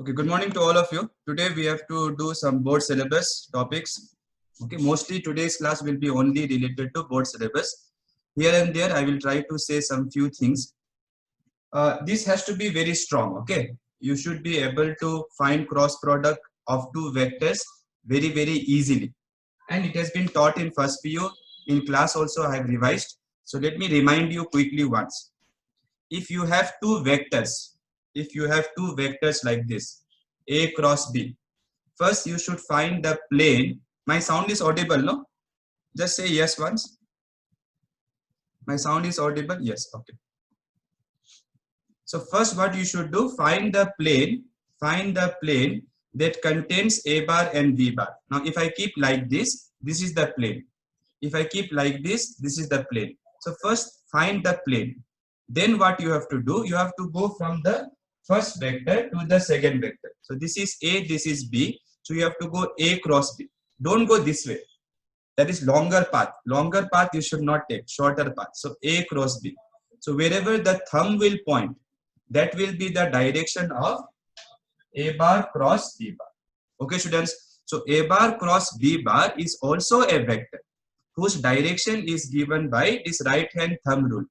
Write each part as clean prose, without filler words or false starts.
Okay, good morning to all of you. Today we have to do some board syllabus topics. Okay, mostly today's class will be only related to board syllabus. Here and there, I will try to say some few things. This has to be very strong. Okay, you should be able to find cross product of two vectors very easily. And it has been taught in first PU. In class also, I have revised. So let me remind you quickly once. If you have two vectors like this, A cross B, first you should find the plane. My sound is audible, no? Just say yes once. My sound is audible? Yes, okay. So first what you should do, find the plane that contains A bar and B bar. Now if I keep like this is the plane. If I keep like this is the plane. So first find the plane. Then what you have to do, you have to go from the first vector to the second vector. So this is A, this is B. So you have to go A cross B. Don't go this way. That is longer path. Longer path you should not take, shorter path. So A cross B. So wherever the thumb will point, that will be the direction of A bar cross B bar. Okay, students. So A bar cross B bar is also a vector whose direction is given by this right hand thumb rule.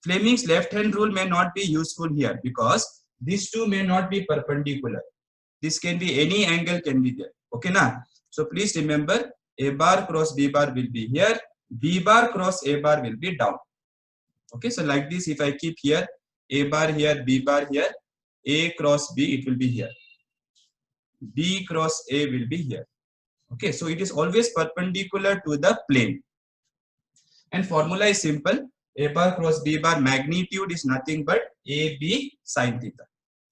Fleming's left hand rule may not be useful here because these two may not be perpendicular. This can be any angle can be there. Okay, na? So please remember A bar cross B bar will be here. B bar cross A bar will be down. Okay, so like this, if I keep here, A bar here, B bar here, A cross B, it will be here. B cross A will be here. Okay, so it is always perpendicular to the plane. And formula is simple. A bar cross B bar magnitude is nothing but AB sine theta.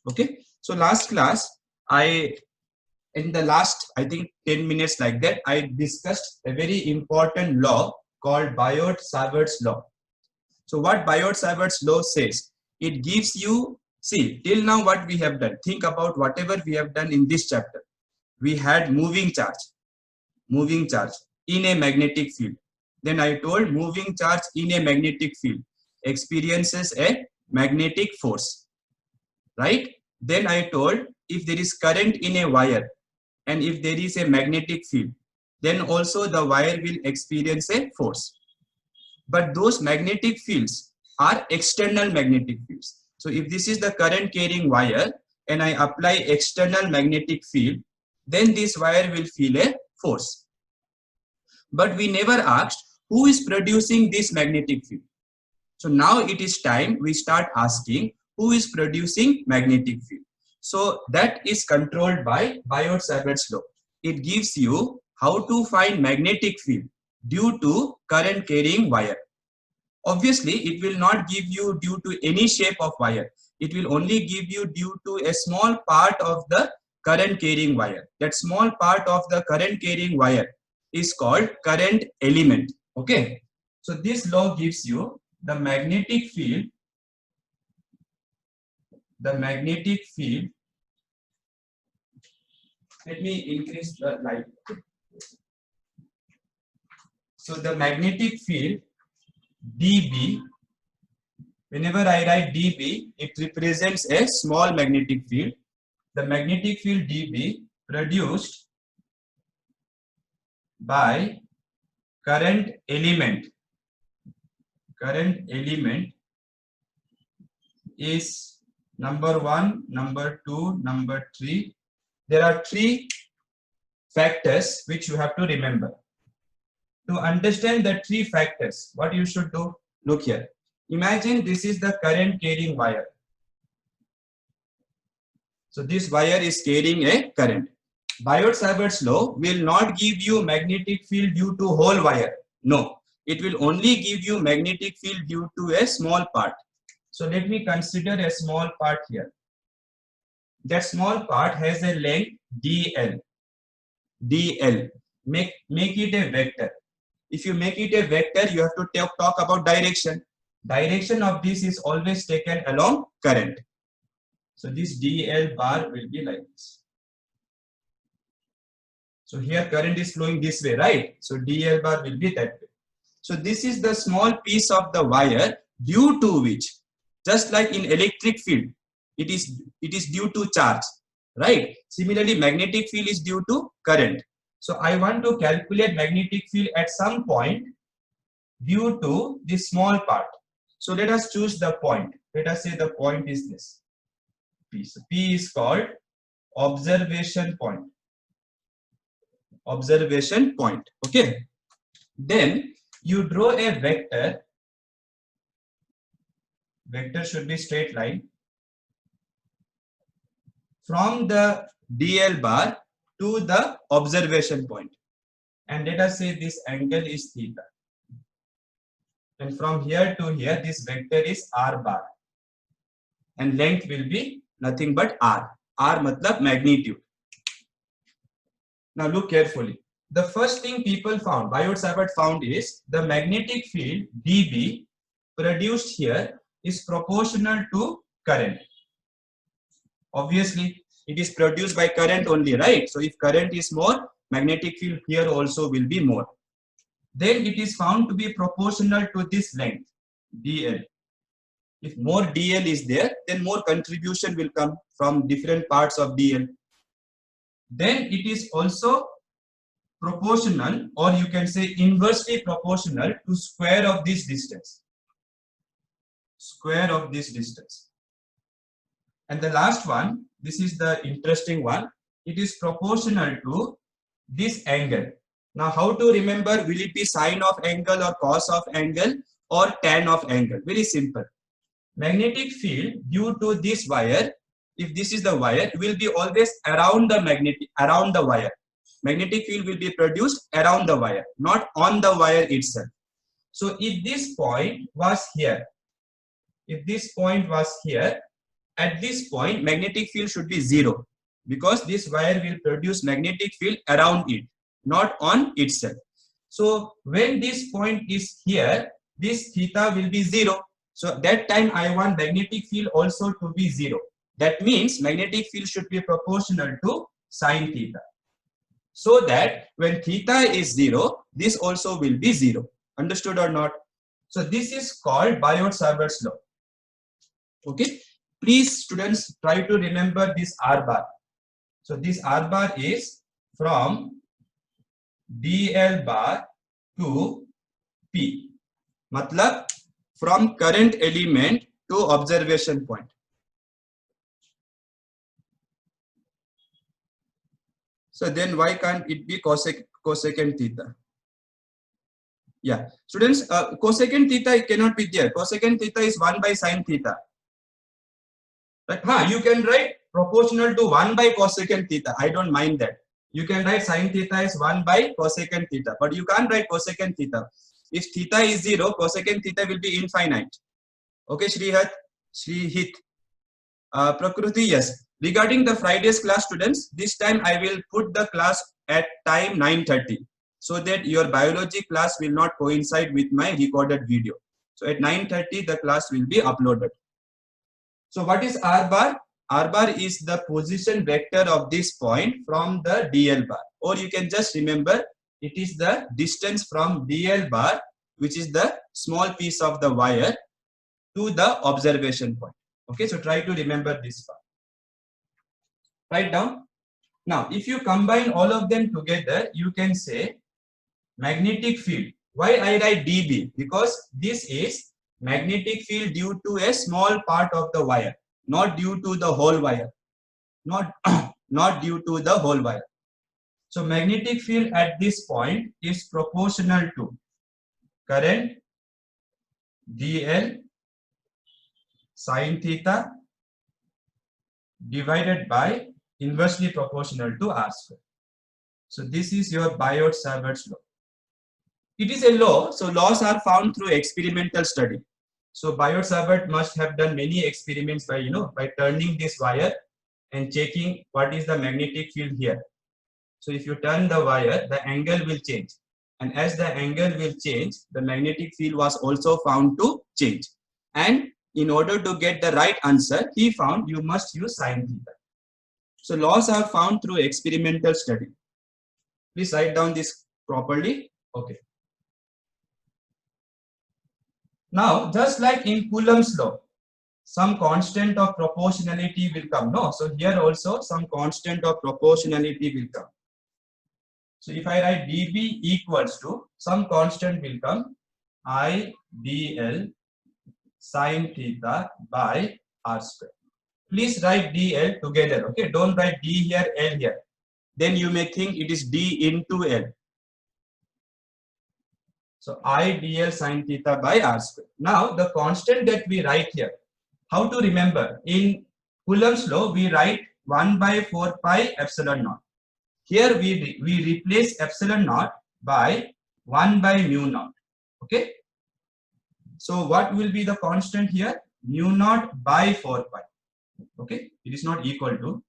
Okay, so last class, in the last, I think 10 minutes like that, I discussed a very important law called Biot-Savart's law. So what Biot-Savart's law says, it gives you, see, till now what we have done, think about whatever we have done in this chapter. We had moving charge in a magnetic field. Then I told moving charge in a magnetic field experiences a magnetic force, right? Then I told if there is current in a wire and if there is a magnetic field, then also the wire will experience a force. But those magnetic fields are external magnetic fields. So if this is the current carrying wire and I apply external magnetic field, then this wire will feel a force. But we never asked who is producing this magnetic field. So now it is time we start asking who is producing magnetic field. So that is controlled by Biot-Savart's law. It gives you how to find magnetic field due to current carrying wire. Obviously, it will not give you due to any shape of wire. It will only give you due to a small part of the current carrying wire. That small part of the current carrying wire is called current element. Okay. So this law gives you the magnetic field. Let me increase the light. So the magnetic field dB, whenever I write dB, it represents a small magnetic field. The magnetic field dB produced by current element is number 1, number 2, number 3. There are 3 factors which you have to remember. To understand the 3 factors, what you should do, look here. Imagine this is the current carrying wire. So this wire is carrying a current. Biot-Savart's law will not give you magnetic field due to whole wire. No, it will only give you magnetic field due to a small part. So let me consider a small part here. That small part has a length dl. Make it a vector. If you make it a vector, you have to talk about direction. Direction of this is always taken along current. So this dl bar will be like this. So here current is flowing this way, right? So dl bar will be that way. So this is the small piece of the wire due to which, just like in electric field, it is due to charge. right? Similarly, magnetic field is due to current. So I want to calculate magnetic field at some point due to this small part. So let us choose the point. Let us say the point is this. P. So P is called observation point. Observation point. Okay. Then you draw a vector. Vector should be straight line from the DL bar to the observation point. And let us say this angle is theta. And from here to here, this vector is R bar. And length will be nothing but R. R matlab magnitude. Now look carefully. The first thing people found, Biot-Savart found, is the magnetic field dB produced here is proportional to current. Obviously, it is produced by current only, right? So if current is more, magnetic field here also will be more. Then it is found to be proportional to this length, dl. If more dl is there, then more contribution will come from different parts of dl. Then it is also proportional, or you can say inversely proportional to square of this distance. Square of this distance. And the last one, this is the interesting one. It is proportional to this angle. Now, how to remember? Will it be sine of angle or cos of angle or tan of angle? Very simple. Magnetic field due to this wire, if this is the wire, will be always around the wire. Magnetic field will be produced around the wire, not on the wire itself. So if this point was here, at this point, magnetic field should be 0, because this wire will produce magnetic field around it, not on itself. So when this point is here, this theta will be 0. So that time I want magnetic field also to be 0. That means magnetic field should be proportional to sine theta. So that when theta is 0, this also will be 0. Understood or not? So this is called Biot-Savart's law. Okay. Please, students, try to remember this R bar. So this R bar is from DL bar to P. Matlab from current element to observation point. So then why can't it be cosecant theta? Yeah, students, cosecant theta cannot be there. Cosecant theta is 1 by sine theta. Right? You can write proportional to 1 by cosecant theta. I don't mind that. You can write sine theta is 1 by cosecant theta, but you can't write cosecant theta. If theta is 0, cosecant theta will be infinite. Okay, Shrihit. Prakruti, yes. Regarding the Friday's class, students, this time I will put the class at time 9:30, so that your biology class will not coincide with my recorded video. So at 9:30, the class will be uploaded. So what is R bar? R bar is the position vector of this point from the DL bar, or you can just remember it is the distance from DL bar, which is the small piece of the wire, to the observation point. Okay, so try to remember this part. Write down. Now, if you combine all of them together, you can say magnetic field. Why I write dB? Because this is magnetic field due to a small part of the wire, not due to the whole wire. Not due to the whole wire. So magnetic field at this point is proportional to current dl sine theta divided by inversely proportional to r square. So this is your Biot-Savart's law. It is a law, so laws are found through experimental study. So Biot-Savart must have done many experiments by turning this wire and checking what is the magnetic field here. So if you turn the wire, the angle will change, and as the angle will change, the magnetic field was also found to change. And in order to get the right answer, he found you must use sine theta. So laws are found through experimental study. Please write down this properly. Okay. Now, just like in Coulomb's law, some constant of proportionality will come. No, so here also some constant of proportionality will come. So if I write dB equals to some constant will come, I dl sine theta by r square. Please write dl together. Okay, don't write d here, l here. Then you may think it is d into l. So I dl sine theta by r square. Now the constant that we write here, how to remember? In Coulomb's law, we write 1 by 4 pi epsilon naught. Here we replace epsilon naught by 1 by mu naught. Okay. So what will be the constant here? Mu naught by 4 pi. Okay. It is not equal to.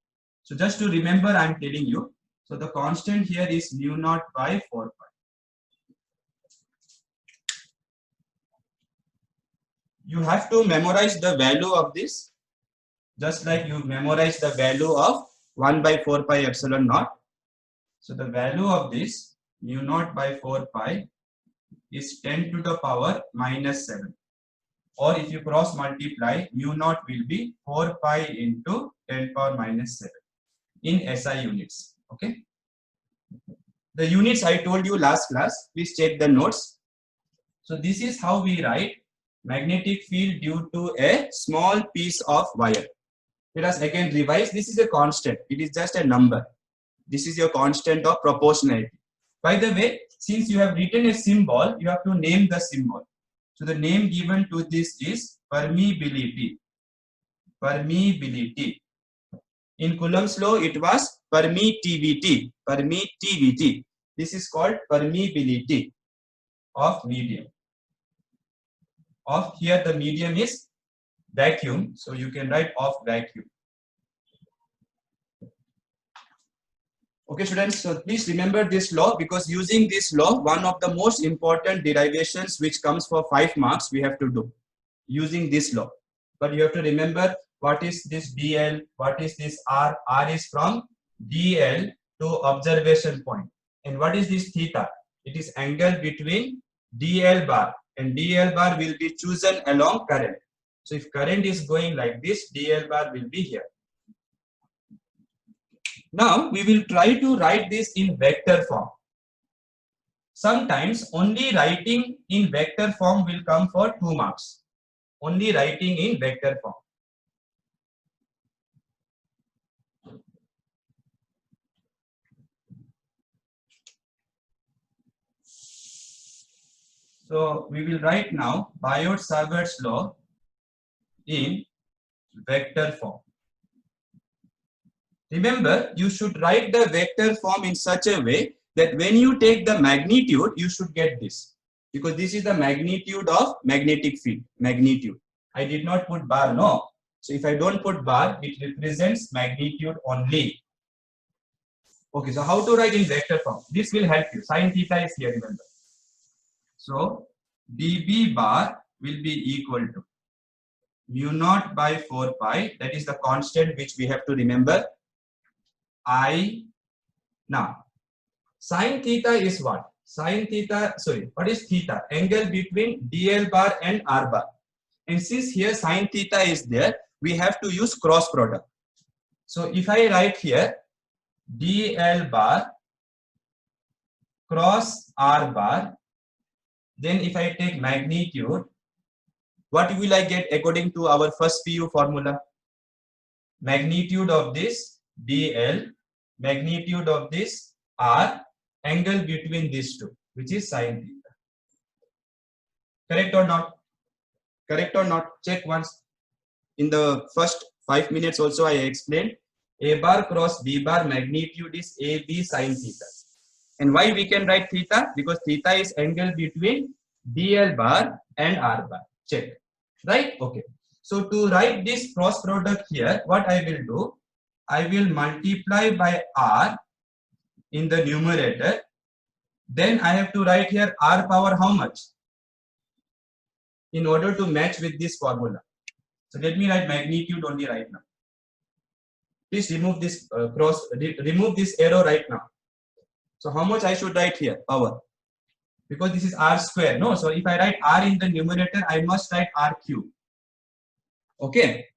So just to remember, I am telling you. So the constant here is mu naught by 4 pi. You have to memorize the value of this, just like you memorize the value of 1 by 4 pi epsilon naught. So the value of this mu naught by 4 pi is 10 to the power minus 7. Or if you cross multiply, mu naught will be 4 pi into 10 power minus 7 in SI units. Okay. The units I told you last class, please check the notes. So this is how we write magnetic field due to a small piece of wire. Let us again revise. This is a constant. It is just a number. This is your constant of proportionality. By the way, since you have written a symbol, you have to name the symbol. So the name given to this is permeability. Permeability. In Coulomb's law, it was permittivity. Permittivity. This is called permeability of medium. Of here the medium is vacuum, so you can write of vacuum. Okay students, so please remember this law, because using this law, one of the most important derivations which comes for 5 marks we have to do using this law. But you have to remember what is this dl, what is this r. R is from dl to observation point, and what is this theta? It is angle between dl bar, and dl bar will be chosen along current. So if current is going like this, dl bar will be here. Now we will try to write this in vector form. Sometimes only writing in vector form will come for 2 marks. Only writing in vector form. So we will write now Biot-Savart's law in vector form. Remember, you should write the vector form in such a way that when you take the magnitude, you should get this, because this is the magnitude of magnetic field. Magnitude. I did not put bar, no. So if I don't put bar, it represents magnitude only. Okay, so how to write in vector form? This will help you. Sin theta is here, remember. So dB bar will be equal to mu naught by 4 pi. That is the constant which we have to remember. I. Now sin theta is what? Sin theta, sorry, what is theta? Angle between dl bar and r bar. And since here sin theta is there, we have to use cross product. So if I write here dl bar cross r bar, then if I take magnitude, what will I get according to our first PU formula? Magnitude of this dl, magnitude of this r, angle between these two, which is sin theta. Correct or not? Correct or not? Check once. In the first 5 minutes also I explained a bar cross b bar, magnitude is AB sin theta. And why we can write theta? Because theta is angle between dl bar and r bar. Check. Right? Okay. So to write this cross product here, what I will do? I will multiply by r in the numerator. Then I have to write here r power how much? In order to match with this formula. So let me write magnitude only right now. Please remove this remove this arrow right now. So how much I should write here? Power. Because this is r square. No, so if I write r in the numerator, I must write r cube. Okay.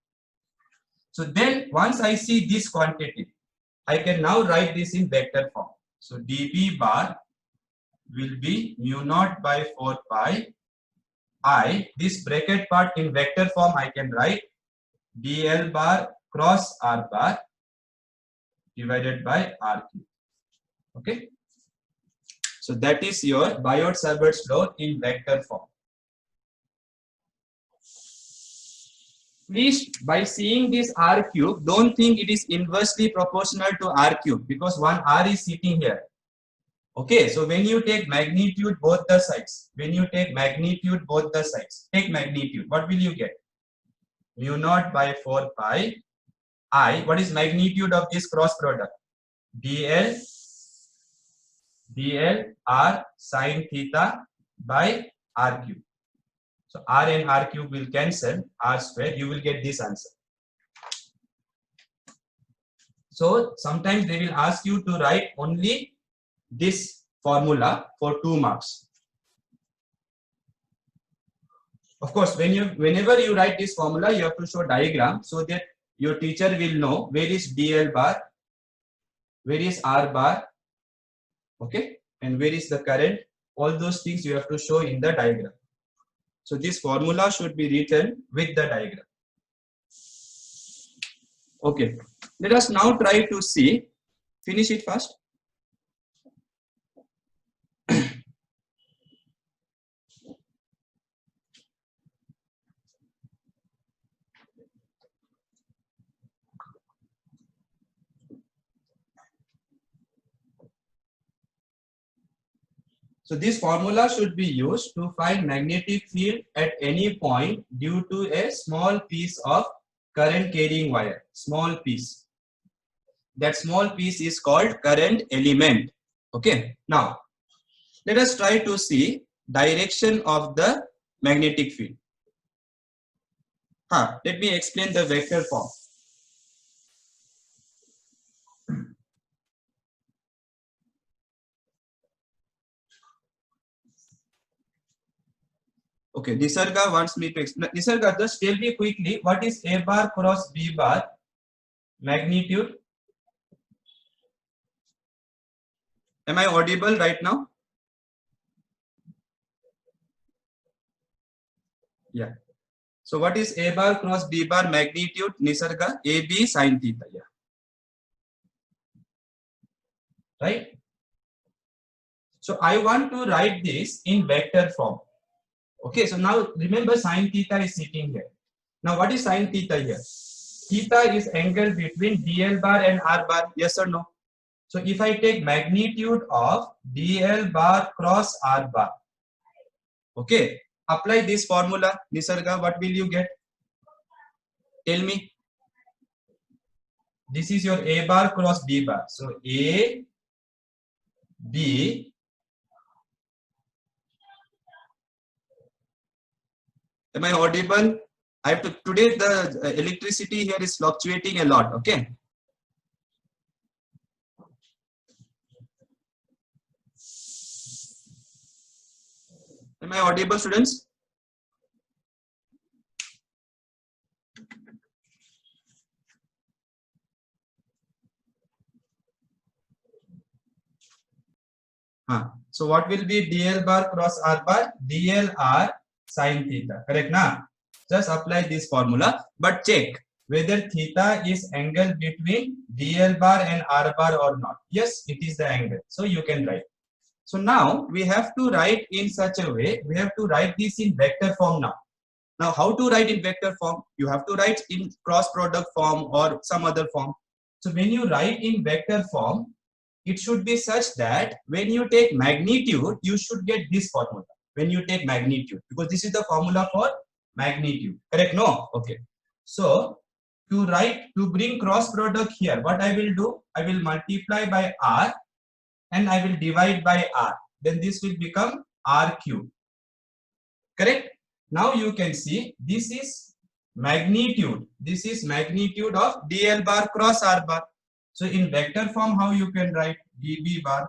So then once I see this quantity, I can now write this in vector form. So dB bar will be mu naught by 4 pi I. This bracket part in vector form I can write dl bar cross r bar divided by r cube. Okay. So that is your Biot-Savart's law in vector form. Please, by seeing this r cube, don't think it is inversely proportional to r cube because one r is sitting here. Okay, so when you take magnitude both the sides, take magnitude, what will you get? Mu naught by 4 pi I. What is magnitude of this cross product? dl r sine theta by r cube. So r and r cube will cancel, r square, you will get this answer. So sometimes they will ask you to write only this formula for 2 marks. Of course, whenever you write this formula, you have to show diagram so that your teacher will know where is dl bar, where is r bar, okay, and where is the current. All those things you have to show in the diagram. So this formula should be written with the diagram. Okay, let us now try to see. Finish it first. So this formula should be used to find magnetic field at any point due to a small piece of current carrying wire. Small piece. That small piece is called current element. Okay. Now, let us try to see direction of the magnetic field. Let me explain the vector form. Okay, Nisarga wants me to explain. Nisarga, just tell me quickly what is A bar cross B bar magnitude? Am I audible right now? Yeah. So what is A bar cross B bar magnitude? Nisarga, AB sin theta. Yeah. Right? So I want to write this in vector form. Okay, so now remember sin theta is sitting here. Now what is sin theta here? Theta is angle between dl bar and r bar. Yes or no? So if I take magnitude of dl bar cross r bar, okay, apply this formula, Nisarga, what will you get? Tell me. This is your A bar cross B bar. So A, B. Am I audible? I have to, today the electricity here is fluctuating a lot, okay? Am I audible, students? So what will be dl bar cross r bar? dl r sin theta, correct na? Just apply this formula, but check whether theta is angle between dl bar and r bar or not. Yes, it is the angle, so you can write. So now we have to write in such a way, we have to write this in vector form now. Now how to write in vector form? You have to write in cross product form or some other form. So when you write in vector form, it should be such that when you take magnitude, you should get this formula. When you take magnitude, because this is the formula for magnitude, correct? No? Okay. So to bring cross product here, what I will do? I will multiply by r and I will divide by r. Then this will become r cube. Correct? Now you can see this is magnitude. This is magnitude of dl bar cross r bar. So in vector form, how you can write? dB bar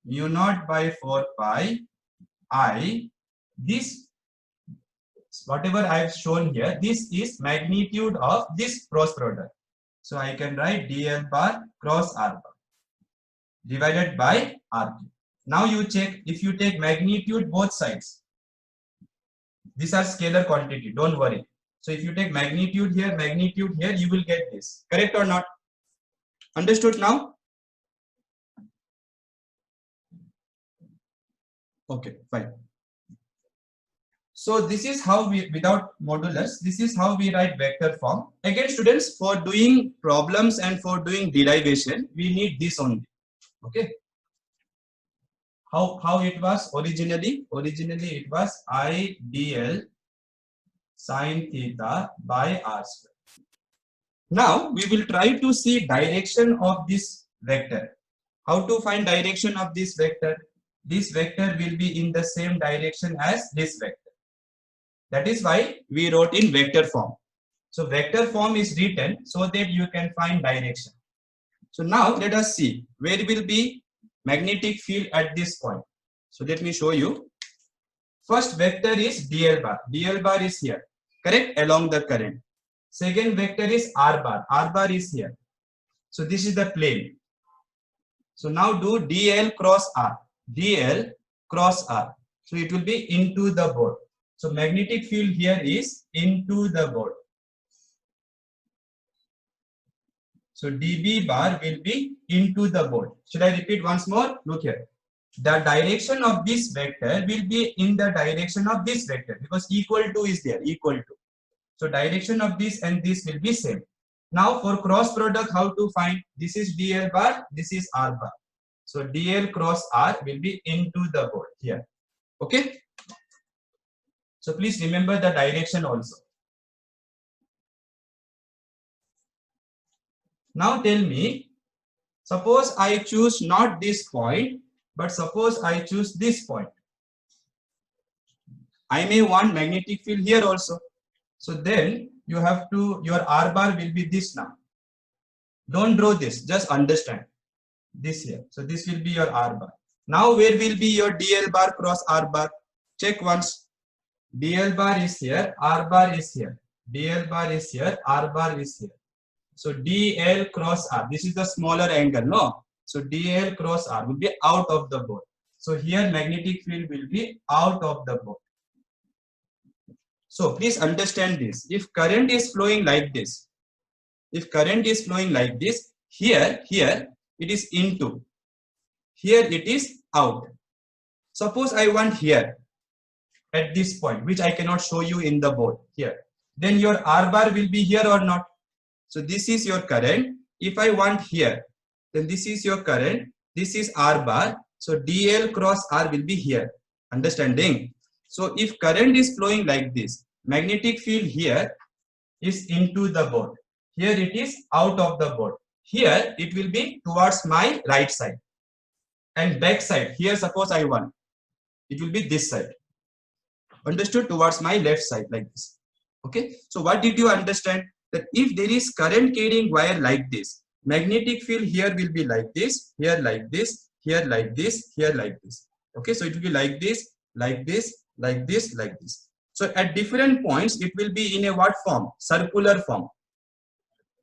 mu naught by 4 pi I. This whatever I have shown here, this is magnitude of this cross product. So I can write dl bar cross r bar divided by r cube. Now you check, if you take magnitude both sides, these are scalar quantity, don't worry. So if you take magnitude here, you will get this. Correct or not? Understood now? Okay, fine. So this is how we, without modulus, this is how we write vector form. Again, students, for doing problems and for doing derivation, we need this only. Okay. How it was originally? Originally it was I dl sine theta by r square. Now we will try to see direction of this vector. How to find direction of this vector? This vector will be in the same direction as this vector. That is why we wrote in vector form. So vector form is written so that you can find direction. So now let us see where will be magnetic field at this point. So let me show you. First vector is dl bar. dl bar is here, correct, along the current. Second vector is r bar. r bar is here. So this is the plane. So now do dl cross r. dl cross r. So it will be into the board. So magnetic field here is into the board. So dB bar will be into the board. Should I repeat once more? Look here. The direction of this vector will be in the direction of this vector because equal to is there, equal to. So direction of this and this will be same. Now for cross product, how to find? This is dl bar, this is r bar. So dl cross r will be into the board here. Okay. So please remember the direction also. Now tell me, suppose I choose not this point, but suppose I choose this point. I may want magnetic field here also. So then you have to, your r bar will be this now. Don't draw this, just understand this here. So this will be your r bar. Now where will be your dl bar cross r bar? Check once. dl bar is here, r bar is here. dl bar is here, r bar is here. So dl cross r, this is the smaller angle, no? So dl cross r will be out of the board. So here magnetic field will be out of the board. So please understand this. If current is flowing like this, here it is into, here it is out. Suppose I want here at this point, which I cannot show you in the board here. Then your r bar will be here or not? So this is your current. If I want here, then this is your current. This is r bar. So dl cross r will be here. Understanding? So if current is flowing like this, magnetic field here is into the board. Here it is out of the board. Here it will be towards my right side. And back side, here suppose I want, it will be this side. Understood? Towards my left side like this. Okay. So what did you understand? That if there is current carrying wire like this, magnetic field here will be like this, here like this, here like this, here like this. Okay. So it will be like this, like this, like this, like this. So at different points, it will be in a what form? Circular form.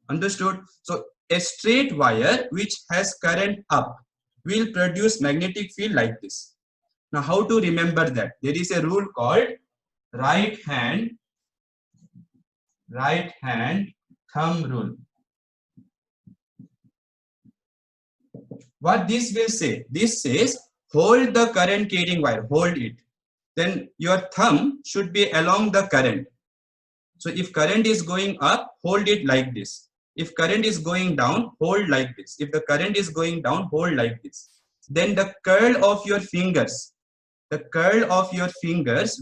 Understood? So a straight wire which has current up will produce magnetic field like this. Now how to remember that? There is a rule called right hand thumb rule. What this will say? This says hold the current carrying wire, hold it. Then your thumb should be along the current. So if current is going up, hold it like this. If current is going down, hold like this. If the current is going down, hold like this. Then the curl of your fingers,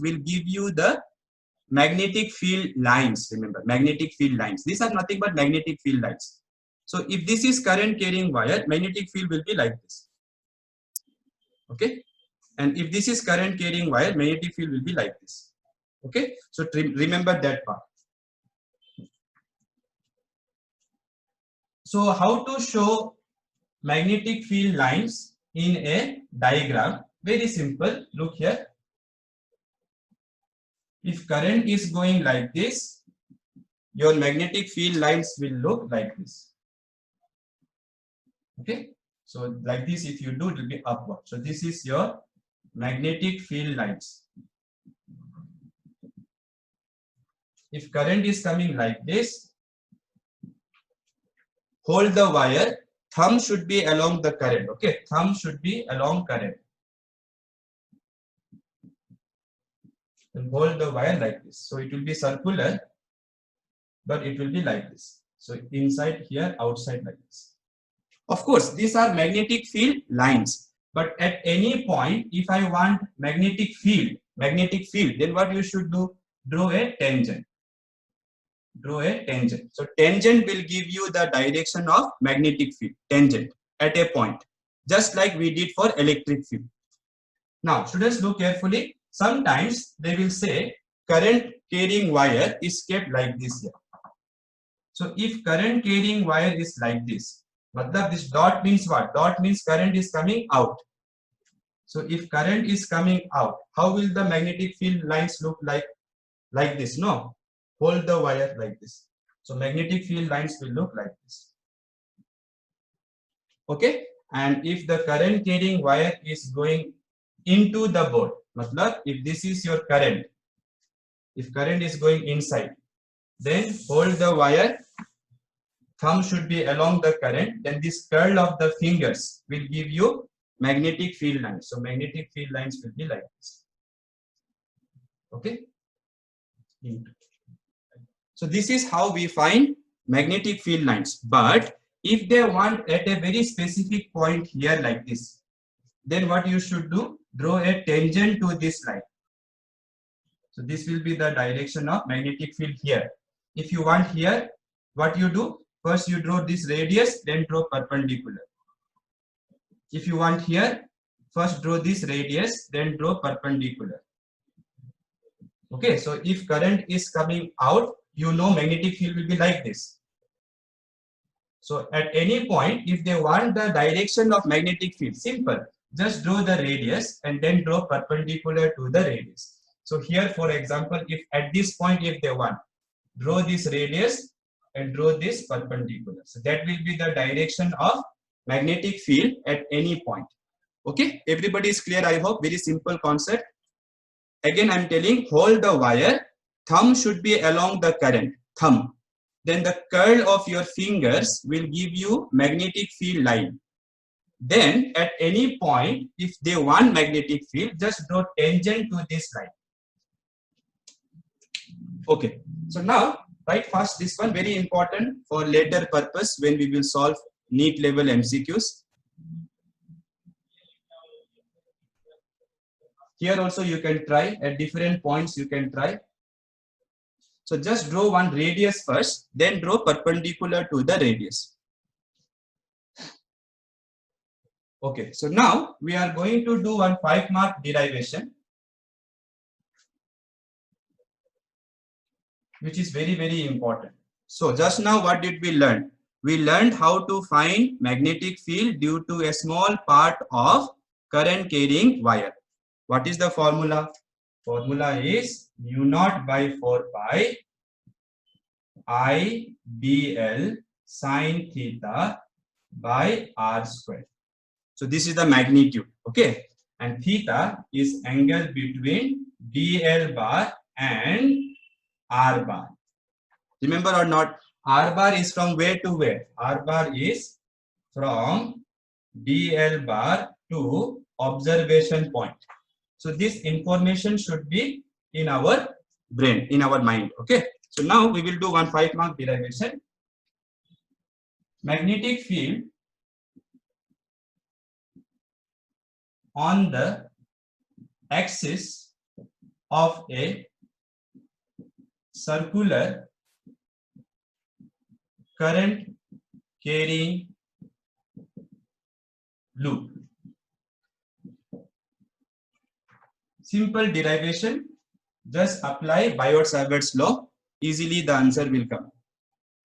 will give you the magnetic field lines. Remember, magnetic field lines. These are nothing but magnetic field lines. So if this is current carrying wire, magnetic field will be like this. Okay. And if this is current carrying wire, magnetic field will be like this. Okay. So remember that part. So how to show magnetic field lines in a diagram? Very simple. Look here. If current is going like this, your magnetic field lines will look like this. Okay, so like this, if you do, it will be upward. So this is your magnetic field lines. If current is coming like this, hold the wire, thumb should be along the current. Okay, thumb should be along current. And hold the wire like this. So it will be circular, but it will be like this. So inside here, outside like this. Of course, these are magnetic field lines. But at any point, if I want magnetic field, then what you should do? Draw a tangent. Draw a tangent. So tangent will give you the direction of magnetic field. Tangent at a point, just like we did for electric field. Now, students, look carefully. Sometimes they will say current carrying wire is kept like this here. So if current carrying wire is like this, matlab this dot means what? Dot means current is coming out. So if current is coming out, how will the magnetic field lines look like? Like this, no? Hold the wire like this. So magnetic field lines will look like this. Okay? And if the current carrying wire is going into the board, matlab if this is your current, if current is going inside, then hold the wire, thumb should be along the current, then this curl of the fingers will give you magnetic field lines. So magnetic field lines will be like this. Okay? So this is how we find magnetic field lines. But if they want at a very specific point here like this, then what you should do? Draw a tangent to this line. So this will be the direction of magnetic field here. If you want here, what you do? First you draw this radius, then draw perpendicular. If you want here, first draw this radius, then draw perpendicular. Okay, so if current is coming out, you know magnetic field will be like this. So at any point, if they want the direction of magnetic field, simple, just draw the radius and then draw perpendicular to the radius. So here, for example, if at this point, if they want, draw this radius and draw this perpendicular. So that will be the direction of magnetic field at any point. Okay, everybody is clear, I hope. Very simple concept. Again, I'm telling, hold the wire, thumb should be along the current, thumb. Then the curl of your fingers will give you magnetic field line. Then at any point, if they want magnetic field, just draw tangent to this line. Okay, so now write fast this one, very important for later purpose when we will solve NEET level MCQs. Here also you can try, at different points you can try. So just draw one radius first, then draw perpendicular to the radius. Okay, so now we are going to do one 5-mark derivation, which is very, very important. So just now what did we learn? We learned how to find magnetic field due to a small part of current carrying wire. What is the formula? Formula is mu naught by 4 pi I BL sine theta by r square. So this is the magnitude, okay? And theta is angle between DL bar and R bar. Remember or not? R bar is from where to where? R bar is from DL bar to observation point. So this information should be in our brain, in our mind, okay? So now we will do one 5-mark derivation. Magnetic field on the axis of a circular current carrying loop. Simple derivation, just apply Biot-Savart's law, easily the answer will come.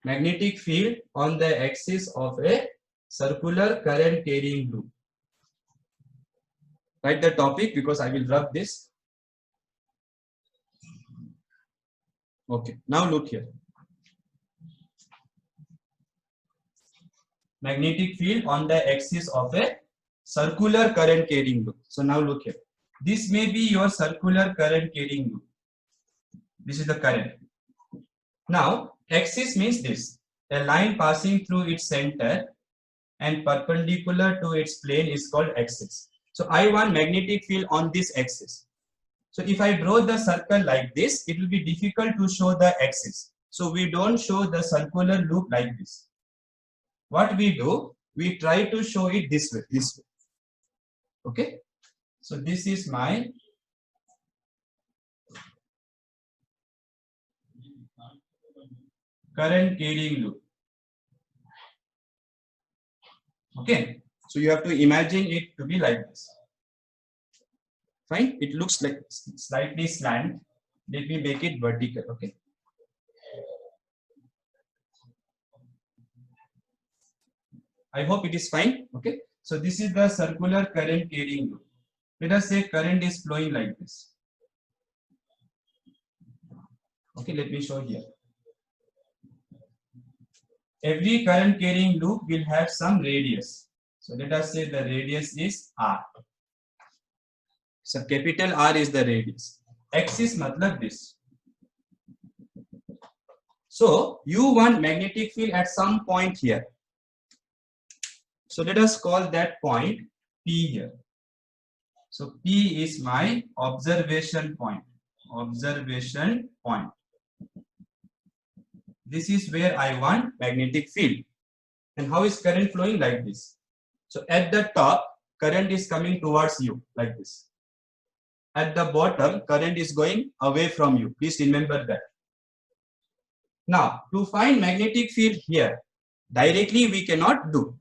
Magnetic field on the axis of a circular current carrying loop. Write the topic because I will rub this. Okay, now look here. Magnetic field on the axis of a circular current carrying loop. So now look here. This may be your circular current carrying loop. This is the current. Now, axis means this. A line passing through its center and perpendicular to its plane is called axis. So I want magnetic field on this axis. So if I draw the circle like this, it will be difficult to show the axis. So we don't show the circular loop like this. What we do, we try to show it this way, Okay. So this is my current carrying loop. Okay. So you have to imagine it to be like this. Fine. It looks like slightly slant. Let me make it vertical. Okay. I hope it is fine. Okay. So this is the circular current carrying loop. Let us say current is flowing like this. Okay, let me show here. Every current carrying loop will have some radius. So let us say the radius is R. So capital R is the radius. Axis matlab this. So you want magnetic field at some point here. So let us call that point P here. So P is my observation point. Observation point. This is where I want magnetic field. And how is current flowing? Like this. So at the top, current is coming towards you like this. At the bottom, current is going away from you. Please remember that. Now, to find magnetic field here, directly we cannot do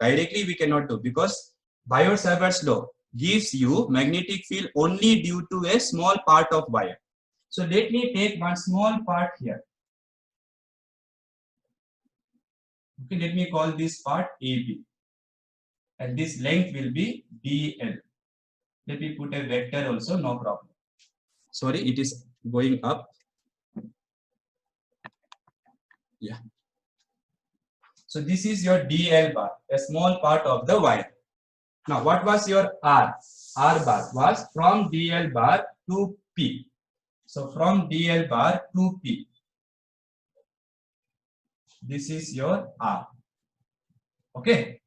because Biot-Savart's law gives you magnetic field only due to a small part of wire. So let me take one small part here. Okay, let me call this part AB. And this length will be DL. Let me put a vector also, no problem. Sorry, it is going up. Yeah. So this is your DL bar, a small part of the wire. Now, what was your R? R bar was from DL bar to P. So from DL bar to P. This is your R. Okay.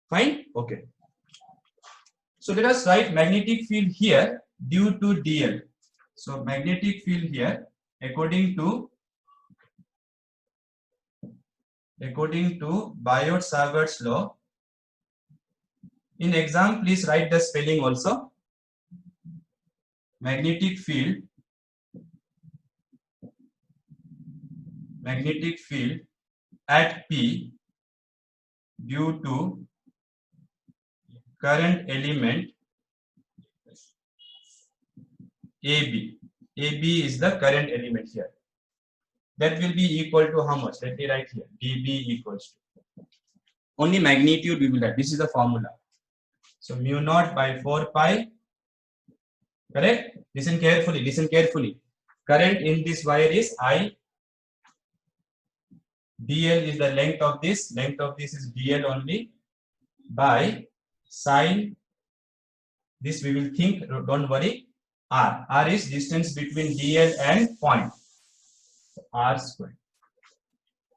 Fine. Okay. So let us write magnetic field here due to DL. So magnetic field here according to Biot-Savart's law. In exam, please write the spelling also. Magnetic field at P due to current element AB. AB is the current element here. That will be equal to how much? Let me write here. dB equals to. Only magnitude we will have. This is the formula. So mu naught by 4 pi. Correct? Listen carefully. Current in this wire is I. DL is the length of this. Length of this is DL only. By sine. This we will think. Don't worry. R. R is distance between DL and point. R square.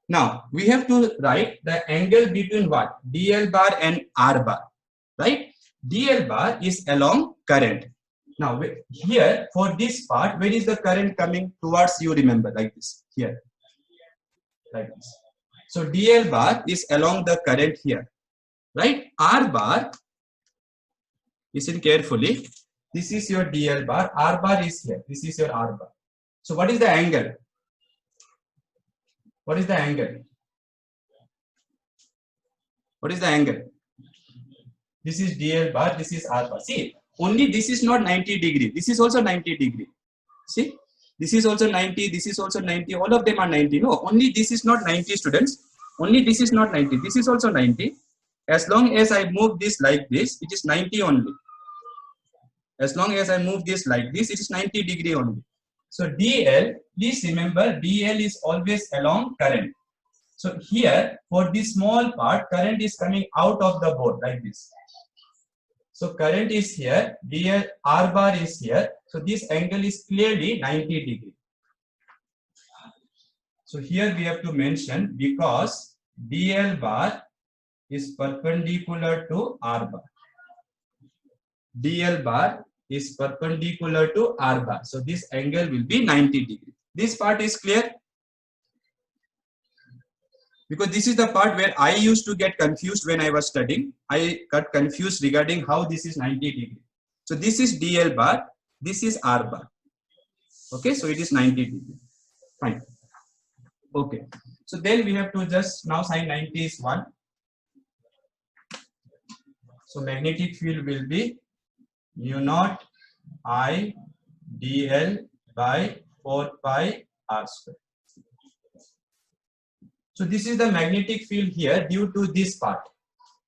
Now we have to write the angle between what? DL bar and R bar. Right? DL bar is along current. Now here for this part, where is the current coming towards you? Remember, like this here. Like this. So DL bar is along the current here. Right? R bar, listen carefully. This is your DL bar. R bar is here. This is your R bar. So what is the angle? What is the angle? What is the angle? This is DL bar. This is R bar. See, only this is not 90 degree. This is also 90 degree. See, this is also 90. This is also 90. All of them are 90. No, only this is not 90, students. Only this is not 90. This is also 90. As long as I move this like this, it is 90 only. As long as I move this like this, it is 90 degree only. So DL, please remember DL is always along current. So here for this small part, current is coming out of the board like this. So current is here, DL R bar is here. So this angle is clearly 90 degree. So here we have to mention because DL bar is perpendicular to R bar. DL bar is perpendicular to R bar. So this angle will be 90 degree. This part is clear? Because this is the part where I used to get confused when I was studying. I got confused regarding how this is 90 degree. So this is DL bar, this is R bar. Okay, so it is 90 degree. Fine. Okay. So then we have to just now sin 90 is 1. So magnetic field will be mu naught I dl by 4 pi r square. So this is the magnetic field here due to this part.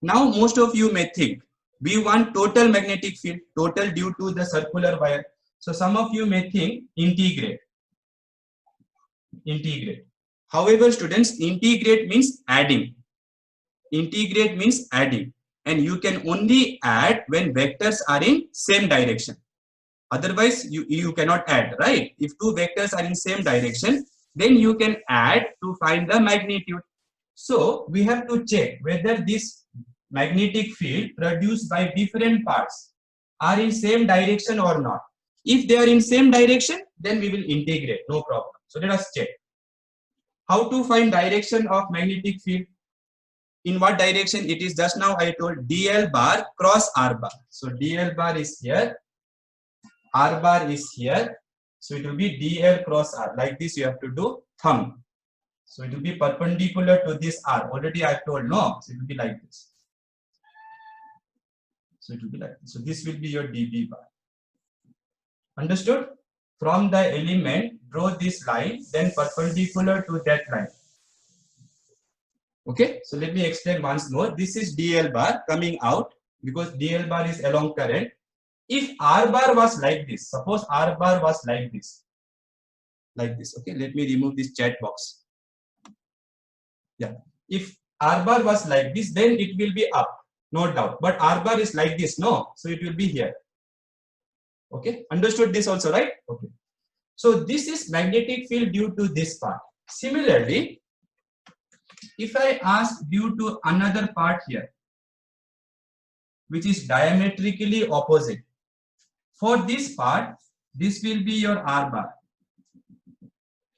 Now most of you may think we want total magnetic field, total due to the circular wire. So some of you may think integrate. However, students, integrate means adding. Integrate means adding. And you can only add when vectors are in same direction. Otherwise, you cannot add, right? If two vectors are in same direction, then you can add to find the magnitude. So we have to check whether this magnetic field produced by different parts are in same direction or not. If they are in same direction, then we will integrate, no problem. So let us check. How to find direction of magnetic field? In what direction it is? Just now I told DL bar cross R bar. So DL bar is here, R bar is here. So it will be DL cross R. Like this you have to do thumb. So it will be perpendicular to this R. Already I told no. So it will be like this. So it will be like this. So this will be your DB bar. Understood? From the element, draw this line, then perpendicular to that line. Okay, so let me explain once more. This is DL bar coming out because DL bar is along current. If R bar was like this, suppose R bar was like this. Okay, let me remove this chat box. Yeah, if R bar was like this, then it will be up, no doubt. But R bar is like this, no, so it will be here. Okay, understood this also, right? Okay. So this is magnetic field due to this part. Similarly, if I ask due to another part here, which is diametrically opposite, for this part, this will be your R bar.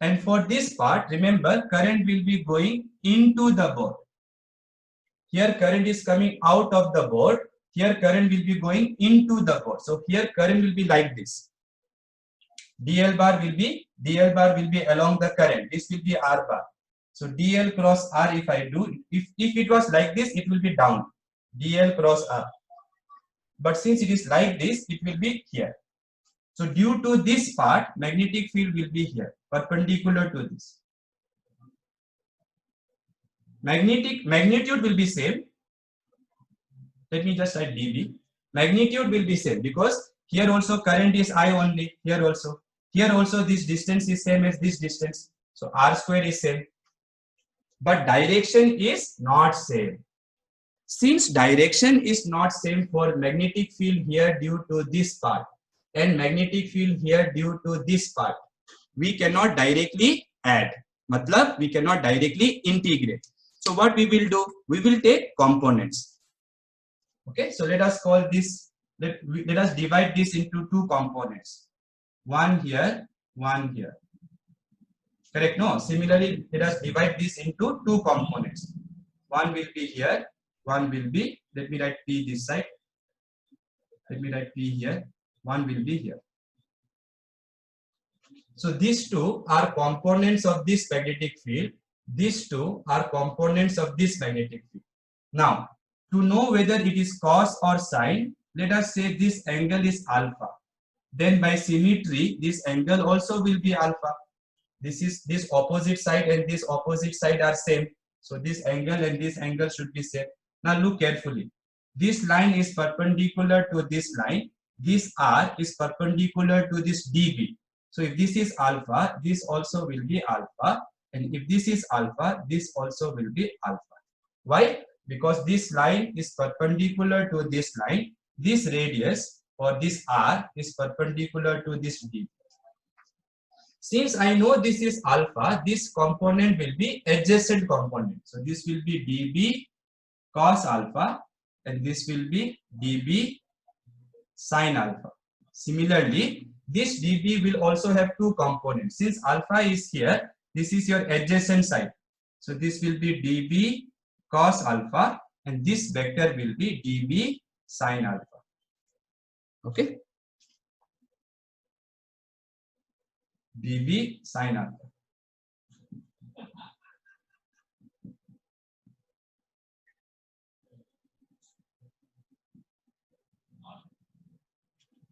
And for this part, remember, current will be going into the board. Here current is coming out of the board. Here current will be going into the board. So here current will be like this. DL bar will be along the current. This will be R bar. So DL cross R, if I do, if it was like this, it will be down. DL cross R. But since it is like this, it will be here. So due to this part, magnetic field will be here, perpendicular to this. Magnitude will be same. Let me just write dB. Magnitude will be same because here also current is I only. Here also this distance is same as this distance. So R square is same. But direction is not same. Since direction is not same for magnetic field here due to this part and magnetic field here due to this part, we cannot directly add. Matlab, we cannot directly integrate. So what we will do? We will take components. Okay, so let us call this, let us divide this into two components. One here, one here. Correct? No. Similarly, let us divide this into two components. One will be here, one will be, let me write P this side. Let me write P here, one will be here. So these two are components of this magnetic field. These two are components of this magnetic field. Now, to know whether it is cos or sine, let us say this angle is alpha. Then by symmetry, this angle also will be alpha. This opposite side and this opposite side are same. So this angle and this angle should be same. Now look carefully. This line is perpendicular to this line. This R is perpendicular to this DB. So if this is alpha, this also will be alpha. And if this is alpha, this also will be alpha. Why? Because this line is perpendicular to this line. This radius or this r is perpendicular to this d. Since I know this is alpha, this component will be adjacent component. So this will be dB cos alpha and this will be dB sin alpha. Similarly, this dB will also have two components. Since alpha is here, this is your adjacent side. So this will be dB cos alpha and this vector will be dB sin alpha. Okay? dB sin alpha.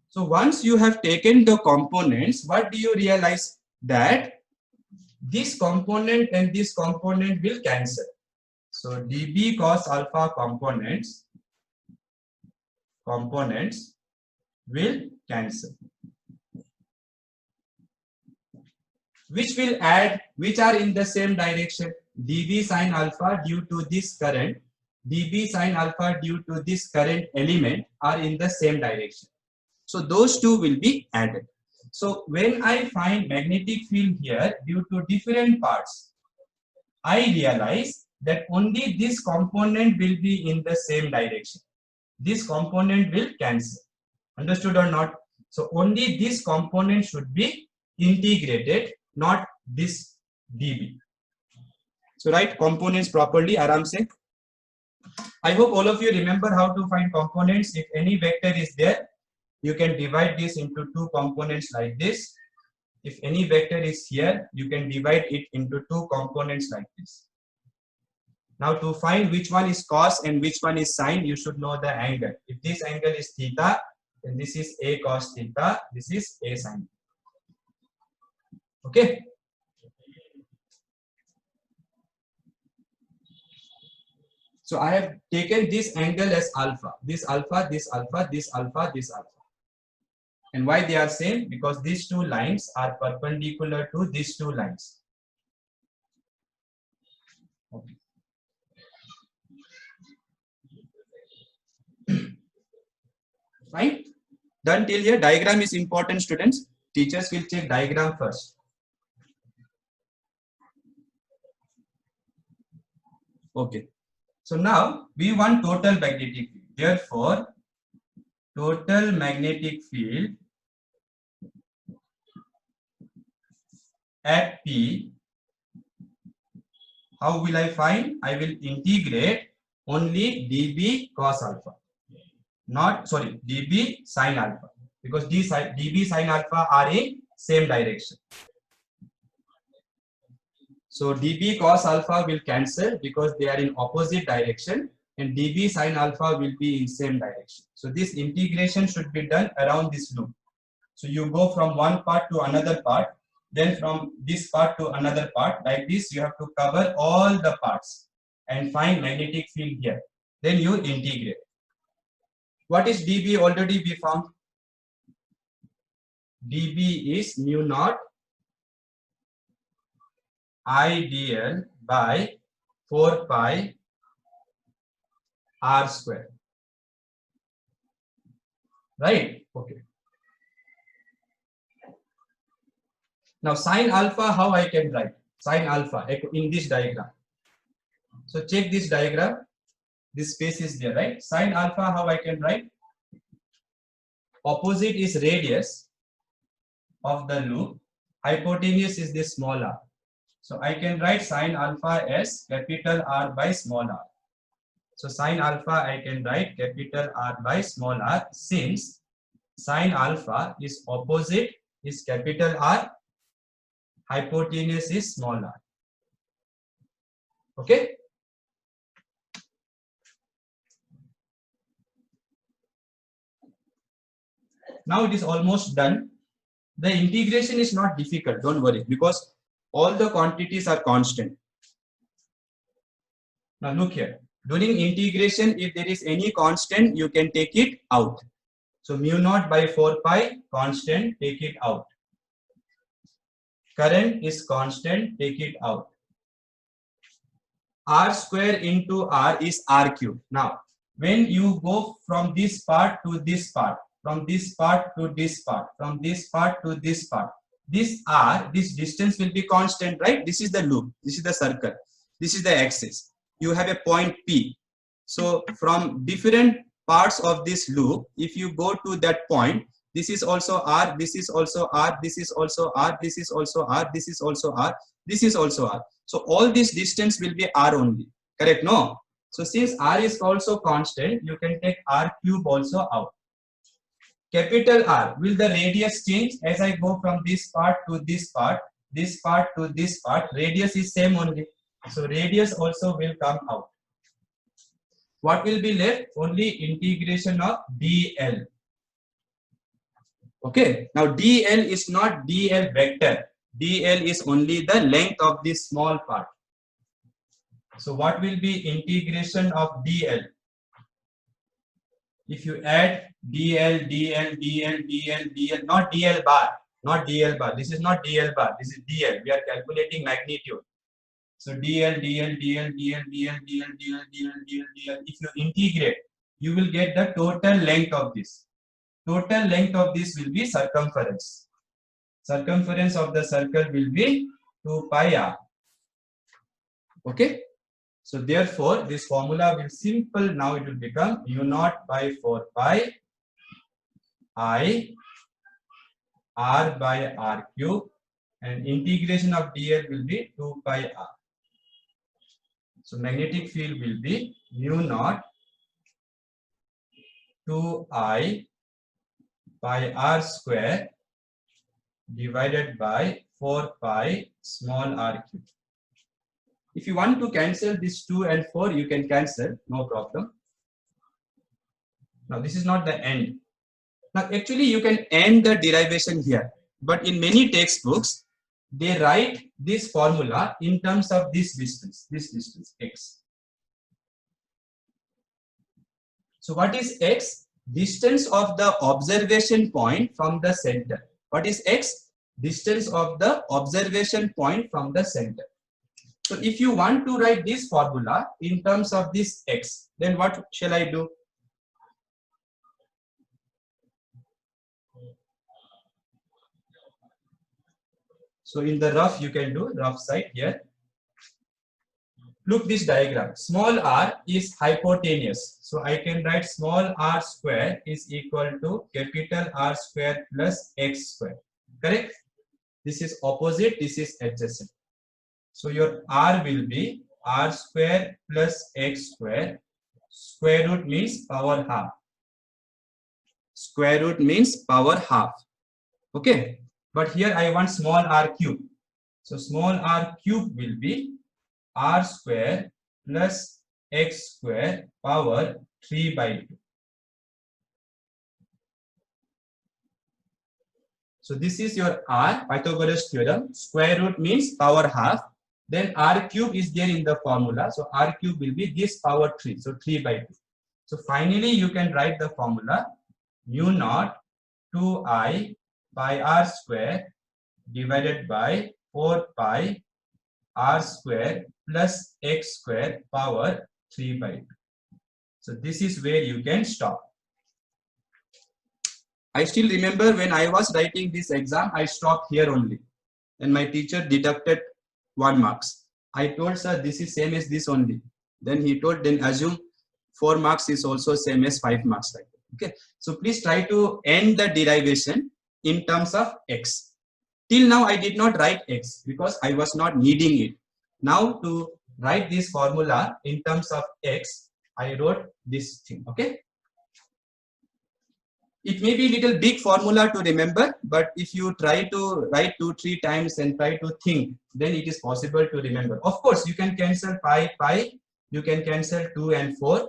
So once you have taken the components, what do you realize? That this component and this component will cancel. So dB cos alpha components will cancel. Which will add, which are in the same direction. dB sin alpha due to this current, dB sin alpha due to this current element are in the same direction. So those two will be added. So when I find magnetic field here due to different parts, I realize that only this component will be in the same direction. This component will cancel. Understood or not? So only this component should be integrated, not this dB. So write components properly, aram se. I hope all of you remember how to find components. If any vector is there, you can divide this into two components like this. If any vector is here, you can divide it into two components like this. Now to find which one is cos and which one is sin, you should know the angle. If this angle is theta, then this is a cos theta, this is a sin. Okay. So I have taken this angle as alpha, this alpha, this alpha, this alpha, this alpha. And why they are same? Because these two lines are perpendicular to these two lines. Okay. Fine. Done till here. Diagram is important, students. Teachers will check diagram first. Okay. So now we want total magnetic field. Therefore, total magnetic field at P, how will I find? I will integrate only dB cos alpha, not sorry, dB sin alpha, because dB sin alpha are in same direction. So dB cos alpha will cancel because they are in opposite direction, and dB sin alpha will be in same direction. So this integration should be done around this loop. So you go from one part to another part, then from this part to another part. Like this, you have to cover all the parts and find magnetic field here. Then you integrate. What is dB? Already we found. dB is mu naught IDL by 4 pi r square. Right? Okay. Now sin alpha, how I can write? Sin alpha in this diagram. So check this diagram. This space is there, right? Sin alpha, how I can write? Opposite is radius of the loop. Hypotenuse is this small r. So I can write sin alpha as capital R by small r. So sin alpha I can write capital R by small r, since sin alpha is opposite is capital R, hypotenuse is small r. Okay. Now it is almost done. The integration is not difficult, don't worry, because all the quantities are constant. Now look here. During integration, if there is any constant, you can take it out. So mu naught by 4 pi constant, take it out. Current is constant, take it out. R square into R is R cube. Now, when you go from this part to this part, from this part to this part, from this part to this part, this R, this distance will be constant, right? This is the loop, this is the circle, this is the axis. You have a point P. So from different parts of this loop, if you go to that point, this is also R, this is also R, this is also R, this is also R, this is also R, this is also R. So all this distance will be R only, correct? No. So since R is also constant, you can take R cube also out. Capital R, will the radius change as I go from this part to this part to this part? Radius is same only. So radius also will come out. What will be left? Only integration of dl. Okay. Now dl is not dl vector. dl is only the length of this small part. So what will be integration of dl? If you add dl, dl, dl, dl, dl, not dl bar, not dl bar. This is not dl bar. This is dl. We are calculating magnitude. So dl, dl, dl, dl, dl, dl, dl, dl, dl, dl. If you integrate, you will get the total length of this. Total length of this will be circumference. Circumference of the circle will be 2 pi r. Okay. So therefore, this formula will simple. Now it will become mu naught by 4 pi I r by r cube, and integration of dl will be 2 pi r. So magnetic field will be mu naught 2I by r square divided by 4 pi small r cube. If you want to cancel this 2 and 4, you can cancel, no problem. Now this is not the end. Now actually you can end the derivation here, but in many textbooks, they write this formula in terms of this distance x. So what is x? Distance of the observation point from the center. What is x? Distance of the observation point from the center. So if you want to write this formula in terms of this x, then what shall I do? So in the rough, you can do rough side here. Look this diagram. Small r is hypotenuse. So I can write small r square is equal to capital R square plus x square. Correct? This is opposite, this is adjacent. So your r will be r square plus x square. Square root means power half. Square root means power half. Okay. But here I want small r cube. So small r cube will be r square plus x square power 3 by 2. So this is your r, Pythagoras theorem. Square root means power half. Then r cube is there in the formula. So r cube will be this power 3. So 3 by 2. So finally you can write the formula mu naught 2I by r square divided by 4 pi r square plus x square power 3 by 2. So this is where you can stop. I still remember when I was writing this exam, I stopped here only. And my teacher deducted 1 marks. I told sir this is same as this only. Then he told then assume 4 marks is also same as 5 marks. Okay. So please try to end the derivation in terms of x. Till now I did not write x because I was not needing it. Now to write this formula in terms of x, I wrote this thing. Okay. It may be a little big formula to remember, but if you try to write 2-3 times and try to think, then it is possible to remember. Of course, you can cancel pi, you can cancel 2 and 4.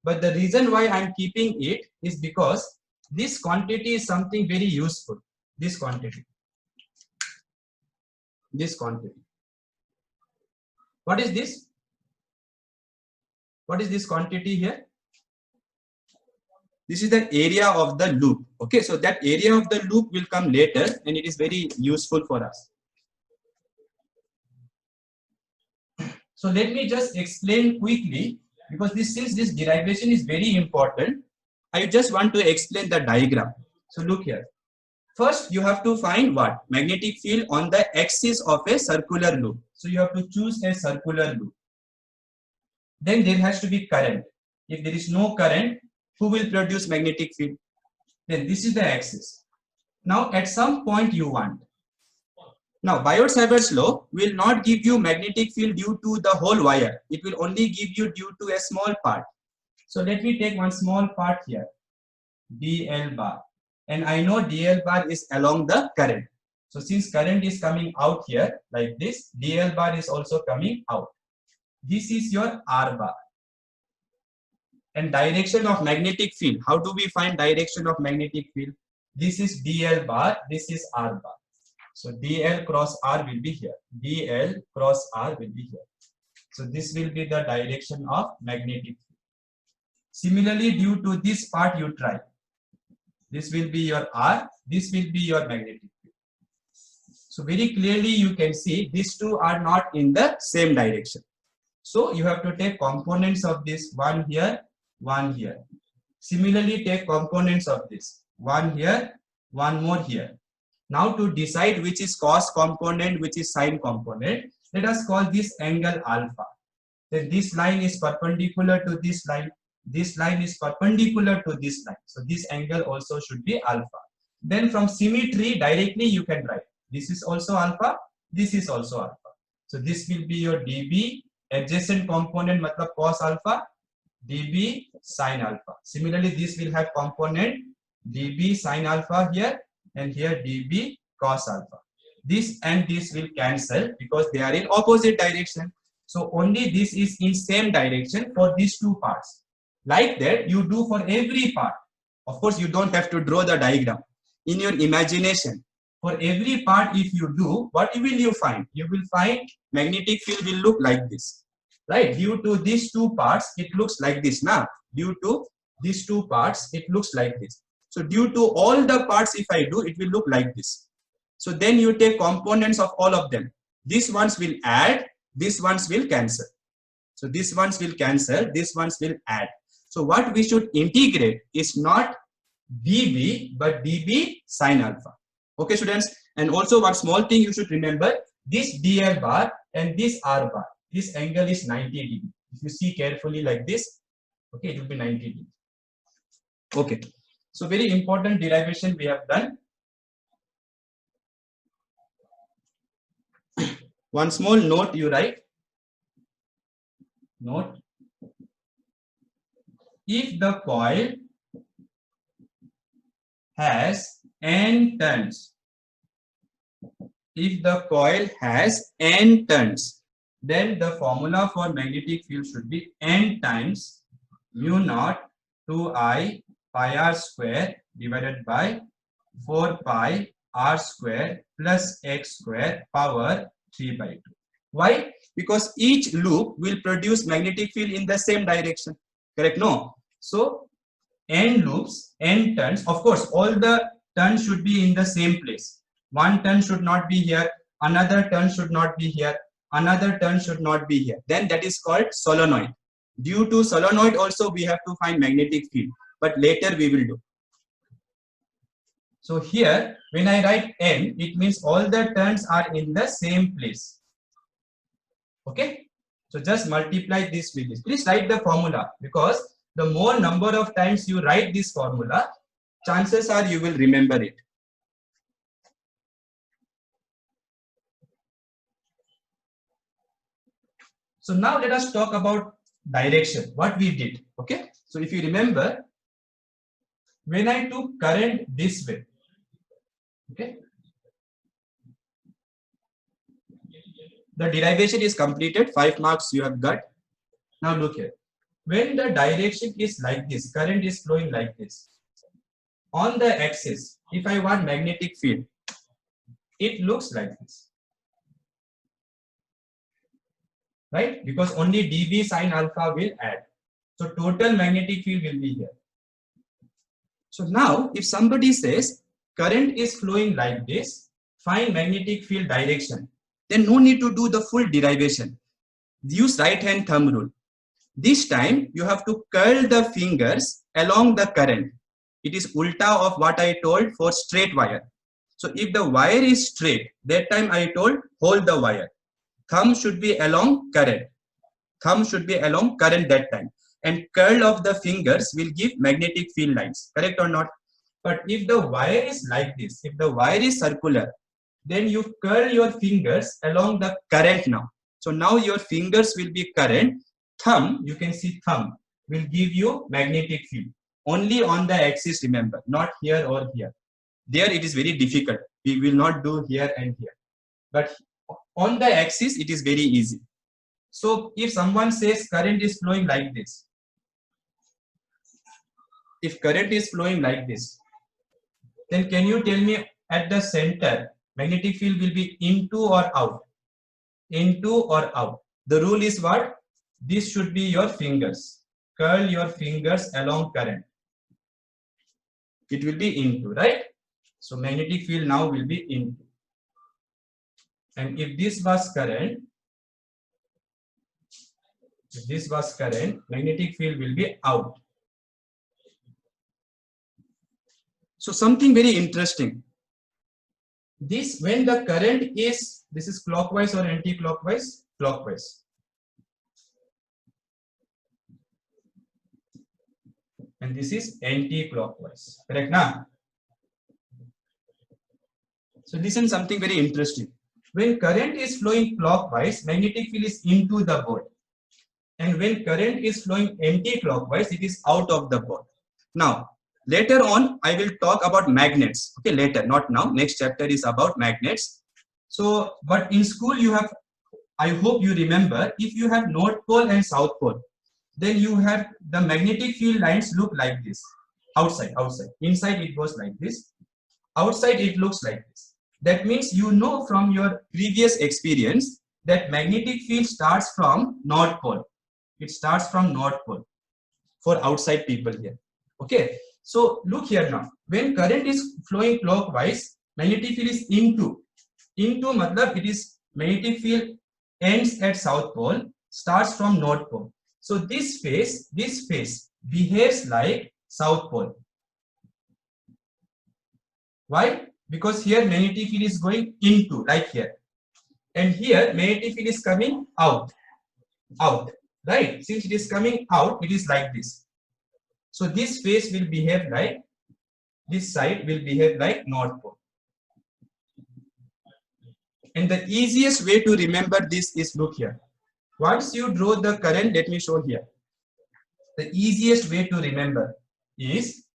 But the reason why I'm keeping it is because this quantity is something very useful. This quantity. This quantity. What is this? What is this quantity here? This is the area of the loop. Okay, so that area of the loop will come later and it is very useful for us. So let me just explain quickly, because since this derivation is very important, I just want to explain the diagram. So look here. First, you have to find what? Magnetic field on the axis of a circular loop. So you have to choose a circular loop. Then there has to be current. If there is no current, who will produce magnetic field? Then this is the axis. Now at some point you want. Now Biot-Savart's law will not give you magnetic field due to the whole wire. It will only give you due to a small part. So let me take one small part here, dl bar. And I know dl bar is along the current. So since current is coming out here like this, dl bar is also coming out. This is your r bar. And direction of magnetic field. How do we find direction of magnetic field? This is dl bar, this is r bar. So dl cross r will be here. dl cross r will be here. So this will be the direction of magnetic field. Similarly, due to this part you try. This will be your r, this will be your magnetic field. So very clearly you can see these two are not in the same direction. So you have to take components of this, one here, one here. Similarly, take components of this, one here, one more here. Now to decide which is cos component, which is sine component, let us call this angle alpha. Then this line is perpendicular to this line. This line is perpendicular to this line. So this angle also should be alpha. Then from symmetry, directly you can write. This is also alpha. This is also alpha. So this will be your dB adjacent component, matlab cos alpha, dB sine alpha. Similarly, this will have component dB sine alpha here, and here dB cos alpha. This and this will cancel because they are in opposite direction. So only this is in same direction for these two parts. Like that you do for every part. Of course, you don't have to draw the diagram. In your imagination, for every part if you do, what will you find? You will find magnetic field will look like this. Right? Due to these two parts, it looks like this. Now, due to these two parts, it looks like this. So due to all the parts, if I do, it will look like this. So then you take components of all of them. These ones will add, these ones will cancel. So these ones will cancel, these ones will add. So what we should integrate is not dB, but dB sine alpha. Okay, students? And also one small thing you should remember, this dl bar and this r bar, this angle is 90 dB. If you see carefully like this, okay, it will be 90 dB. Okay. So very important derivation we have done. One small note you write. Note. If the coil has n turns, if the coil has n turns, then the formula for magnetic field should be n times mu naught 2I pi r square divided by 4 pi r square plus x square power 3 by 2. Why? Because each loop will produce magnetic field in the same direction. Correct? No. So n loops, n turns, of course all the turns should be in the same place. One turn should not be here, another turn should not be here, another turn should not be here. Then that is called solenoid. Due to solenoid also we have to find magnetic field, but later we will do. So here when I write n, it means all the turns are in the same place. Okay, so just multiply this with this. Please write the formula, because the more number of times you write this formula, chances are you will remember it. So now let us talk about direction, what we did. Okay, so if you remember, when I took current this way, okay, the derivation is completed, 5 marks you have got. Now look here, when the direction is like this, current is flowing like this, on the axis, if I want magnetic field, it looks like this. Right? Because only dB sine alpha will add. So total magnetic field will be here. So now if somebody says current is flowing like this, find magnetic field direction, then no need to do the full derivation. use right hand thumb rule. This time you have to curl the fingers along the current. It is ulta of what I told for straight wire. So if the wire is straight, that time I told hold the wire. Thumb should be along current. Thumb should be along current that time. And curl of the fingers will give magnetic field lines. Correct or not? But if the wire is like this, if the wire is circular, then you curl your fingers along the current now. So now your fingers will be current. Thumb, you can see thumb, will give you magnetic field. Only on the axis, remember, not here or here. There it is very difficult. We will not do here and here. But on the axis, it is very easy. So if someone says current is flowing like this, if current is flowing like this, then can you tell me at the center, magnetic field will be into or out? Into or out? The rule is what? This should be your fingers. Curl your fingers along current. It will be into, right? So magnetic field now will be into. And if this was current, magnetic field will be out. So something very interesting. This, when the current is, this is clockwise or anti-clockwise? Clockwise. And this is anti-clockwise. Correct now? So listen, something very interesting. When current is flowing clockwise, magnetic field is into the board. And when current is flowing anti-clockwise, it is out of the board. Now, later on, I will talk about magnets. Okay, later, not now. Next chapter is about magnets. So, but in school you have, I hope you remember, if you have North Pole and South Pole, then you have the magnetic field lines look like this. Outside. Inside it goes like this. Outside it looks like this. That means you know from your previous experience that magnetic field starts from North Pole. It starts from North Pole for outside people here. Okay. So look here now. When current is flowing clockwise, magnetic field is into. Into matlab it is magnetic field ends at South Pole, starts from North Pole. So this phase behaves like South Pole. Why? Because here magnetic field is going into, like here. And here magnetic field is coming out. Right? Since it is coming out, it is like this. So this phase will behave like, this side will behave like North Pole. And the easiest way to remember this is, look here. Once you draw the current, let me show here. The easiest way to remember is,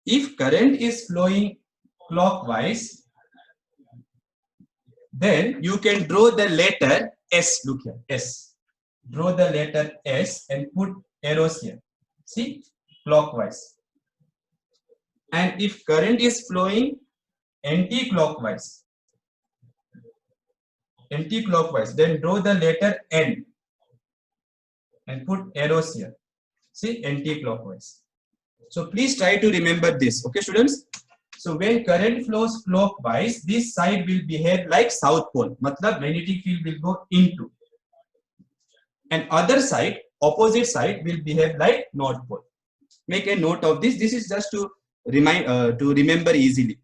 if current is flowing clockwise, then you can draw the letter S. Look here, S. Draw the letter S and put arrows here. See, clockwise. And if current is flowing anti-clockwise, then draw the letter N and put arrows here. See, anti-clockwise. So please try to remember this. Okay, students? So when current flows clockwise, this side will behave like South Pole. Matlab magnetic field will go into. And other side, opposite side, will behave like North Pole. Make a note of this. This is just to remember easily.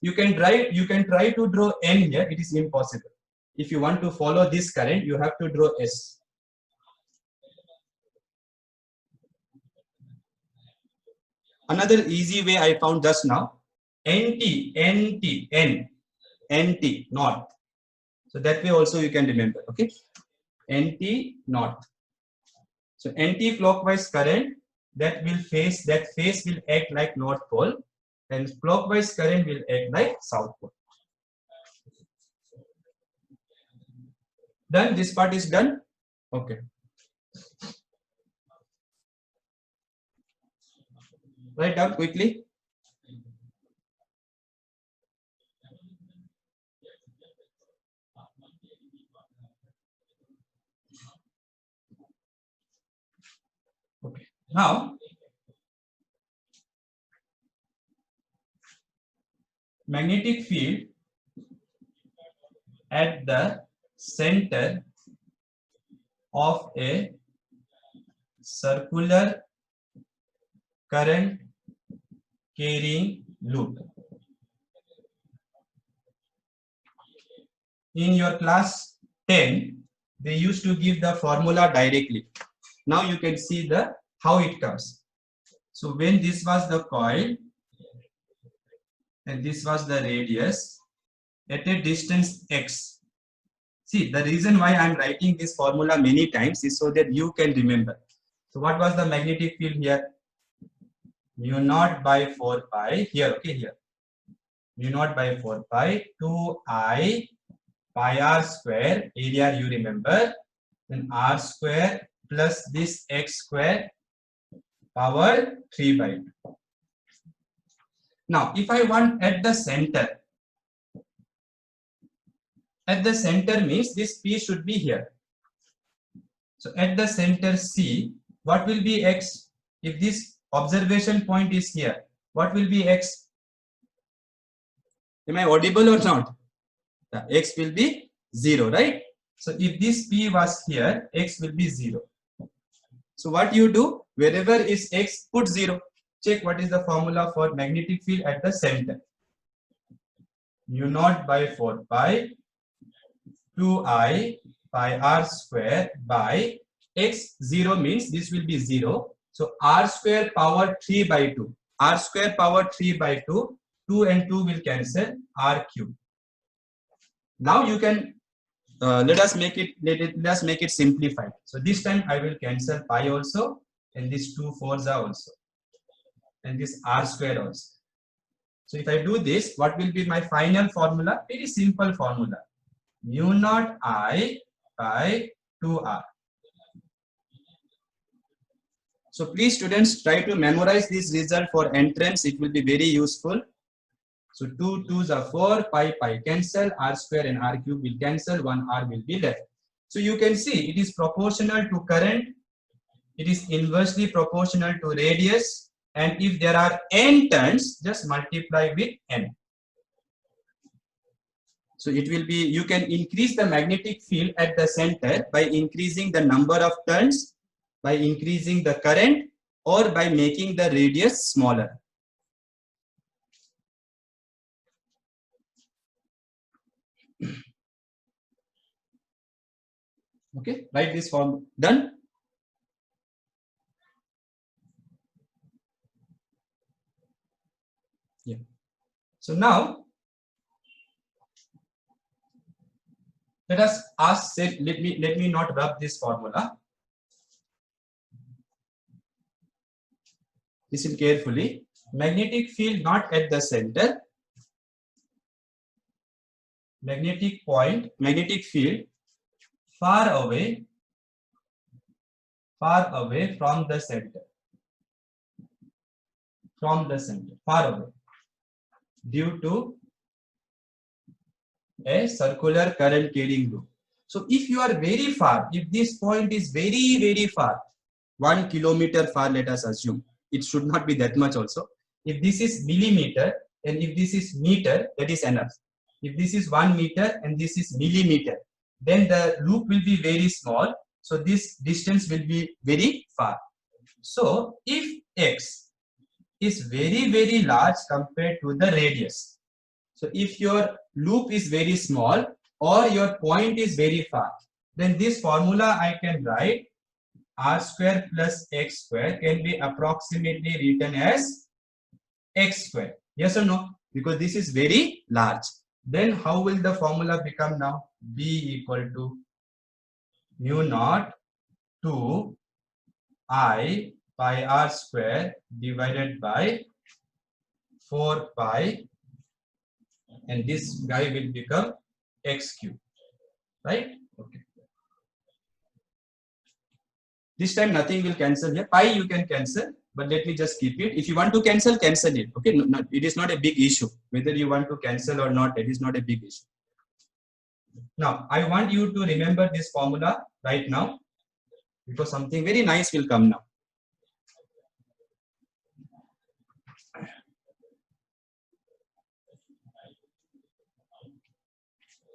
You can try to draw N here. It is impossible. If you want to follow this current, you have to draw S. Another easy way I found just now, NT, north. So that way also you can remember, okay? NT, north. So anti-clockwise current, that phase will act like North Pole, and clockwise current will act like South Pole. Done? This part is done? Okay. Write down quickly. Okay. Now, magnetic field at the center of a circular current carrying loop. In your class 10, they used to give the formula directly. Now you can see the how it comes. So when this was the coil and this was the radius at a distance x. See, the reason why I am writing this formula many times is so that you can remember. So what was the magnetic field here? Mu naught by 4 pi here, okay, here. Mu naught by 4 pi 2I pi r square, area you remember, then r square plus this x square power 3 by 2. Now, if I want at the center means this P should be here. So at the center C, what will be x? If this observation point is here, what will be x? Am I audible or not? The x will be 0, right? So if this P was here, x will be 0. So what you do, wherever is x, put 0. Check what is the formula for magnetic field at the center. Mu naught by 4 pi 2I pi r square by x. 0 means this will be 0. So r square power 3 by 2. R square power 3 by 2. 2 and 2 will cancel, r cube. Now you can let us make it simplified. So this time I will cancel pi also, and this 2 4s are also, and this r square also. So if I do this, what will be my final formula? Very simple formula. Mu naught I by 2r. So please students, try to memorize this result for entrance. It will be very useful. So 2 2s are 4, pi cancel, r square and r cube will cancel, 1 r will be left. So you can see it is proportional to current, it is inversely proportional to radius, and if there are n turns, just multiply with n. So it will be, you can increase the magnetic field at the center by increasing the number of turns, by increasing the current, or by making the radius smaller. Okay, write this form. Done? Yeah. So now let us ask, let me not rub this formula. Listen carefully. Magnetic field not at the center. Magnetic point, magnetic field far away from the center. From the center, far away, due to a circular current carrying loop. So if you are very far, if this point is very far, 1 kilometer far, let us assume, it should not be that much also. If this is millimeter and if this is meter, that is enough. If this is 1 meter and this is millimeter, then the loop will be very small. So this distance will be very far. So if x is very large compared to the radius, so if your loop is very small or your point is very far, then this formula I can write r square plus x square can be approximately written as x square. Yes or no? Because this is very large. Then how will the formula become now? B equal to mu naught 2 I pi r square divided by 4 pi, and this guy will become x cube, right? Okay. This time nothing will cancel here. Pi you can cancel, but let me just keep it. If you want to cancel, cancel it. Okay, no, it is not a big issue. Whether you want to cancel or not, it is not a big issue. Now, I want you to remember this formula right now, because something very nice will come now.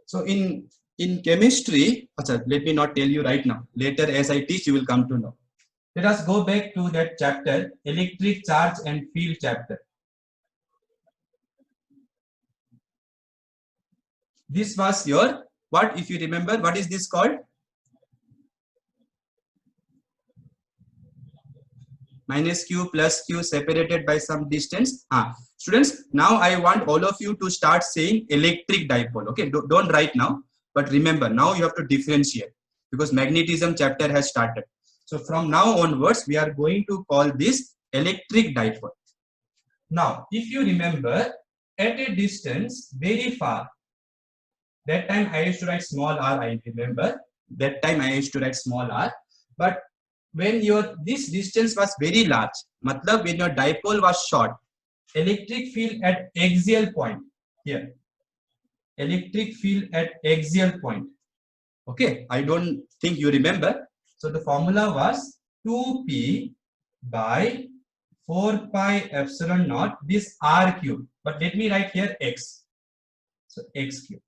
So in In chemistry, let me not tell you right now. Later, as I teach, you will come to know. Let us go back to that chapter, electric charge and field chapter. This was your, what if you remember, what is this called? Minus q plus q separated by some distance. Students, now I want all of you to start saying electric dipole. Okay, don't write now, but remember, now you have to differentiate because magnetism chapter has started. So from now onwards, we are going to call this electric dipole. Now, if you remember, at a distance very far, that time I used to write small r, I remember. That time I used to write small r. But when this distance was very large, matlab when your dipole was short, electric field at axial point here. Electric field at axial point. Okay, I don't think you remember. So the formula was 2p by 4 pi epsilon naught, this r cube. But let me write here x. So x cube.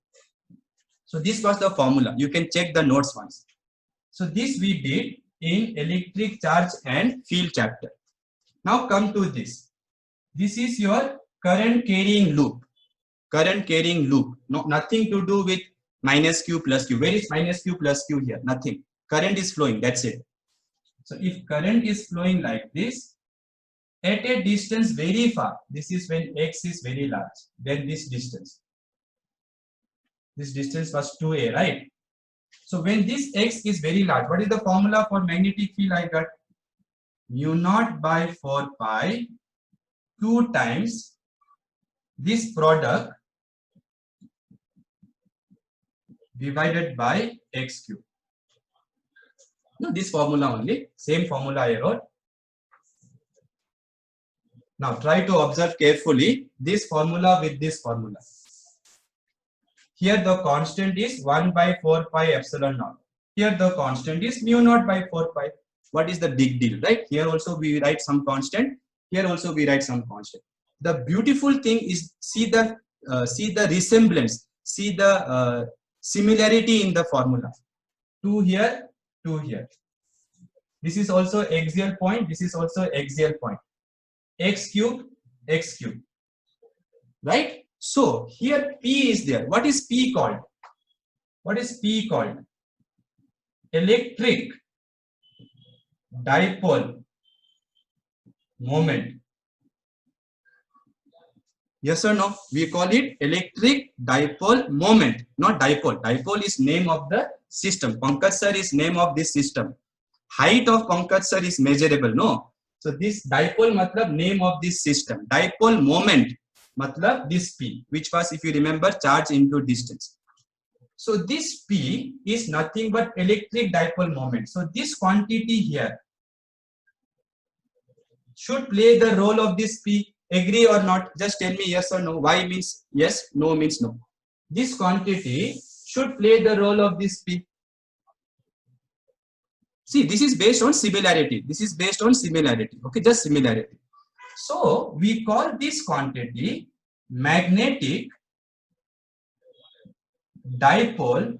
So this was the formula. You can check the notes once. So this we did in electric charge and field chapter. Now come to this. This is your current carrying loop. Current carrying loop. No, nothing to do with minus q plus q. Where is minus q plus q here? Nothing. Current is flowing. That's it. So if current is flowing like this, at a distance very far, this is when x is very large, then this distance. This distance was 2a, right? So when this x is very large, what is the formula for magnetic field I got? Mu naught by 4 pi 2 times this product divided by x cube. No, this formula only, same formula I wrote. Now try to observe carefully this formula with this formula. Here the constant is 1 by 4 pi epsilon naught. Here the constant is mu naught by 4 pi. What is the big deal, right? Here also we write some constant. Here also we write some constant. The beautiful thing is see the resemblance, see the similarity in the formula. 2 here, 2 here. This is also axial point. This is also axial point. X cube, x cube. Right? So here P is there. What is P called? What is P called? Electric dipole moment. Yes or no? We call it electric dipole moment, not dipole. Dipole is name of the system. Pankaj sir is name of this system. Height of Pankaj sir is measurable, no? So this dipole matlab name of this system. Dipole moment matlab this P, which was, if you remember, charge into distance. So this P is nothing but electric dipole moment. So this quantity here should play the role of this P. Agree or not? Just tell me yes or no. Y means yes, no means no. This quantity should play the role of this P. See, this is based on similarity. This is based on similarity. Okay, just similarity. So we call this quantity magnetic dipole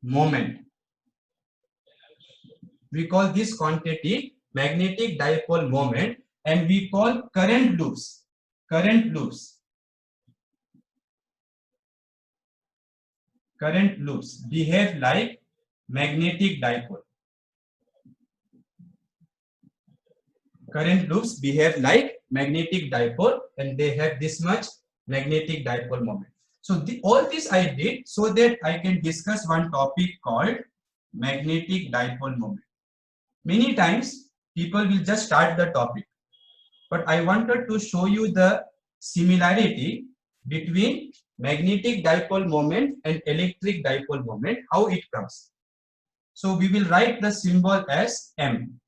moment. We call this quantity magnetic dipole moment, and we call current loops behave like magnetic dipole. Current loops behave like magnetic dipole, and they have this much magnetic dipole moment. So all this I did so that I can discuss one topic called magnetic dipole moment. Many times people will just start the topic, but I wanted to show you the similarity between magnetic dipole moment and electric dipole moment, how it comes. So we will write the symbol as M.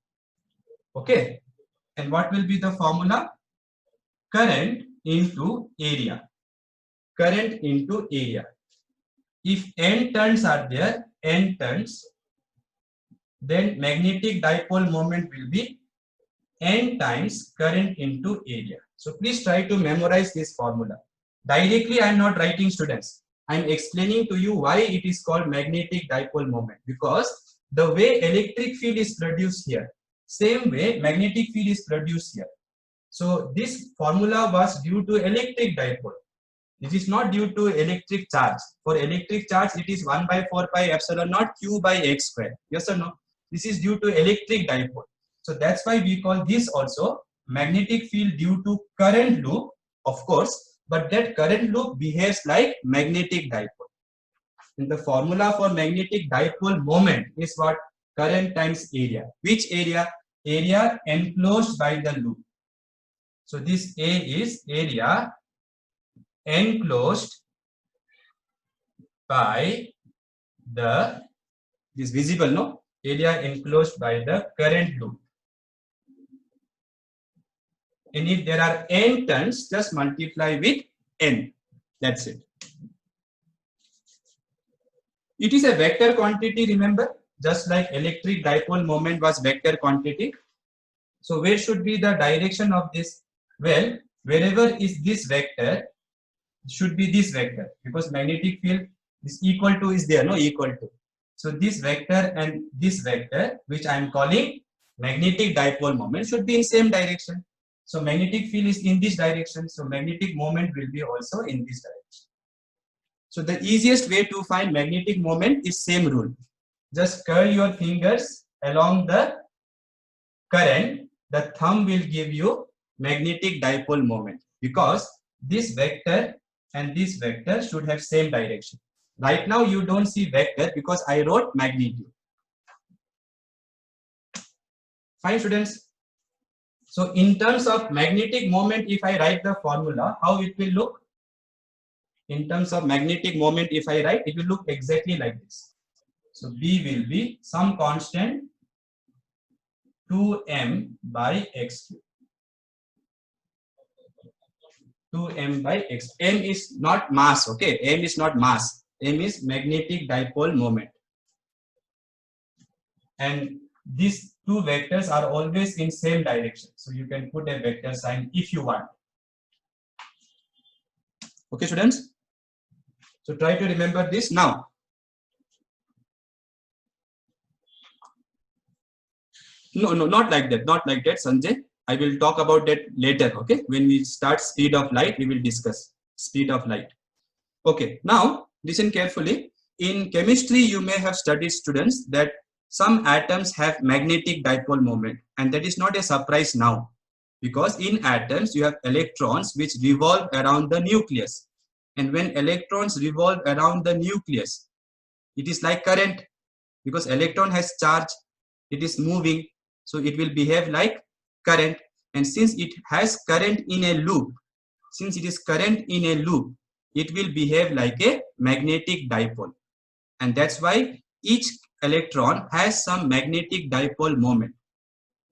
Okay. And what will be the formula? Current into area. Current into area. If N turns are there, N turns, then magnetic dipole moment will be N times current into area. So please try to memorize this formula. Directly I am not writing, students. I'm explaining to you why it is called magnetic dipole moment, because the way electric field is produced here, same way magnetic field is produced here. So this formula was due to electric dipole. This is not due to electric charge. For electric charge, it is 1 by 4 pi epsilon naught q by x square. Yes or no? This is due to electric dipole. So that's why we call this also magnetic field due to current loop, of course, but that current loop behaves like magnetic dipole. And the formula for magnetic dipole moment is what? Current times area. Which area? Area enclosed by the loop. So this A is area enclosed by the, this visible, no? Area enclosed by the current loop. And if there are n turns, just multiply with n. That's it. It is a vector quantity, remember? Just like electric dipole moment was vector quantity. So where should be the direction of this? Well, wherever is this vector, should be this vector, because magnetic field is equal to is there, no? Equal to. So this vector and this vector, which I am calling magnetic dipole moment, should be in same direction. So magnetic field is in this direction. So magnetic moment will be also in this direction. So the easiest way to find magnetic moment is same rule. Just curl your fingers along the current. The thumb will give you magnetic dipole moment, because this vector and this vector should have same direction. Right now you don't see vector because I wrote magnitude. Fine, students. So in terms of magnetic moment, if I write the formula, how it will look? In terms of magnetic moment, if I write, it will look exactly like this. So B will be some constant 2m by x cube. 2m by x. M is not mass, okay? M is not mass. M is magnetic dipole moment. And these two vectors are always in same direction. So you can put a vector sign if you want. Okay, students? So try to remember this now. No, not like that. Not like that, Sanjay. I will talk about that later, okay? When we start speed of light, we will discuss speed of light. Okay, now listen carefully. In chemistry, you may have studied, students, that some atoms have magnetic dipole moment, and that is not a surprise now, because in atoms you have electrons which revolve around the nucleus, and when electrons revolve around the nucleus, it is like current, because electron has charge, it is moving, so it will behave like current. And since it has current in a loop, since it is current in a loop, it will behave like a magnetic dipole. And that's why each electron has some magnetic dipole moment.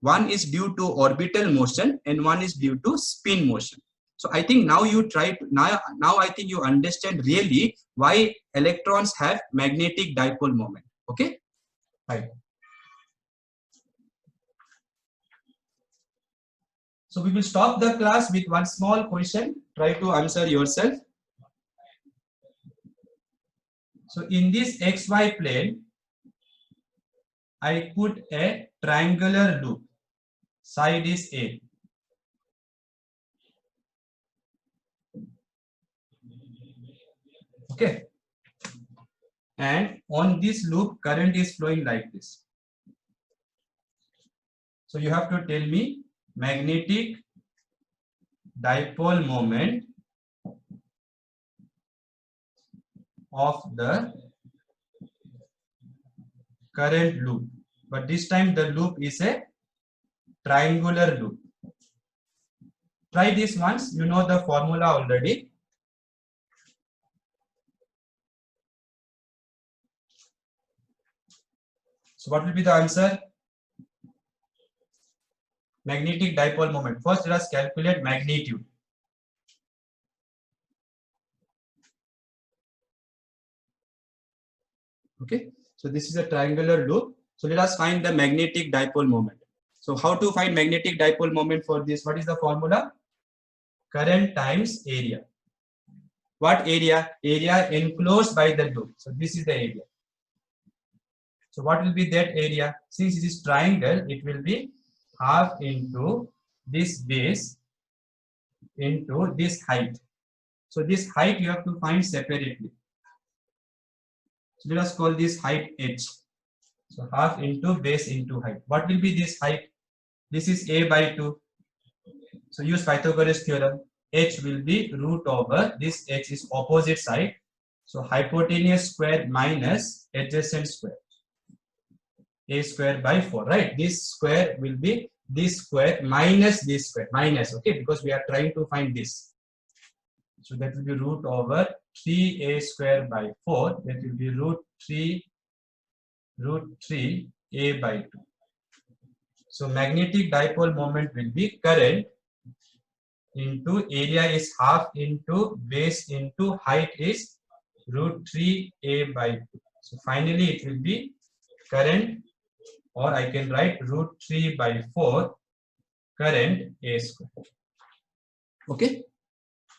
One is due to orbital motion and one is due to spin motion. So I think now you try to, now I think you understand really why electrons have magnetic dipole moment. Okay? Right. So we will stop the class with one small question. Try to answer yourself. So in this XY plane, I put a triangular loop. Side is A. Okay. And on this loop, current is flowing like this. So you have to tell me magnetic dipole moment of the current loop. But this time the loop is a triangular loop. Try this once. You know the formula already. So what will be the answer? Magnetic dipole moment. First, let us calculate magnitude. Okay. So this is a triangular loop. So let us find the magnetic dipole moment. So how to find magnetic dipole moment for this? What is the formula? Current times area. What area? Area enclosed by the loop. So this is the area. So what will be that area? Since it is triangle, it will be half into this base into this height. So this height you have to find separately. So let us call this height h. So half into base into height. What will be this height? This is a by 2. So use Pythagoras theorem. H will be root over this h is opposite side. So hypotenuse square minus adjacent square. A square by 4, right? This square will be this square minus this square. Minus, okay? Because we are trying to find this. So that will be root over 3a square by 4. That will be root 3a by 2. So magnetic dipole moment will be current into area is half into base into height is root 3a by 2. So finally it will be current, or I can write root 3 by 4 current a square. Okay.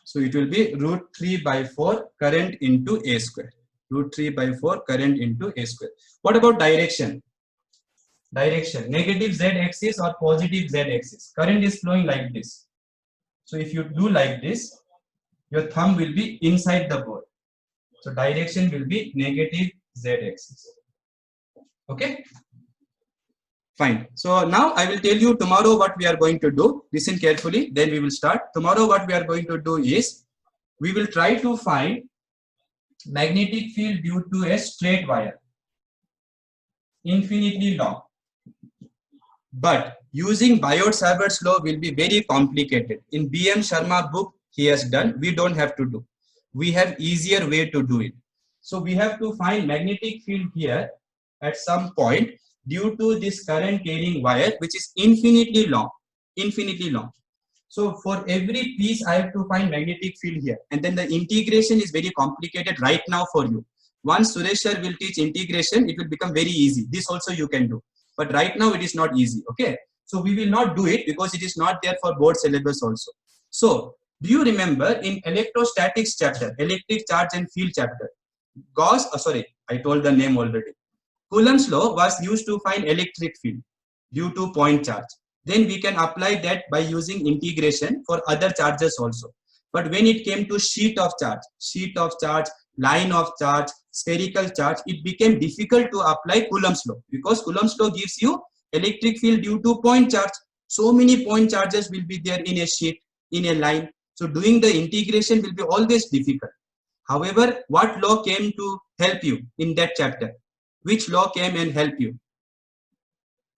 So it will be root 3 by 4 current into a square. Root 3 by 4 current into a square. What about direction? Direction, negative z axis or positive z axis. Current is flowing like this. So if you do like this, your thumb will be inside the board. So direction will be negative z axis. Okay. Fine. So now I will tell you tomorrow what we are going to do. Listen carefully, then we will start. Tomorrow what we are going to do is, we will try to find magnetic field due to a straight wire, infinitely long. But using Biot-Savart's law will be very complicated. In B.M. Sharma book he has done, we don't have to do. We have easier way to do it. So we have to find magnetic field here at some point due to this current carrying wire, which is infinitely long. Infinitely long. So for every piece I have to find magnetic field here, and then the integration is very complicated right now for you. Once Suresh sir will teach integration, it will become very easy. This also you can do, but right now it is not easy. Okay, so we will not do it because it is not there for board syllabus also. So do you remember in electrostatics chapter, electric charge and field chapter, Gauss, I told the name already. Coulomb's law was used to find electric field due to point charge. Then we can apply that by using integration for other charges also. But when it came to sheet of charge, line of charge, spherical charge, it became difficult to apply Coulomb's law, because Coulomb's law gives you electric field due to point charge. So many point charges will be there in a sheet, in a line. So doing the integration will be always difficult. However, what law came to help you in that chapter? Which law came and helped you?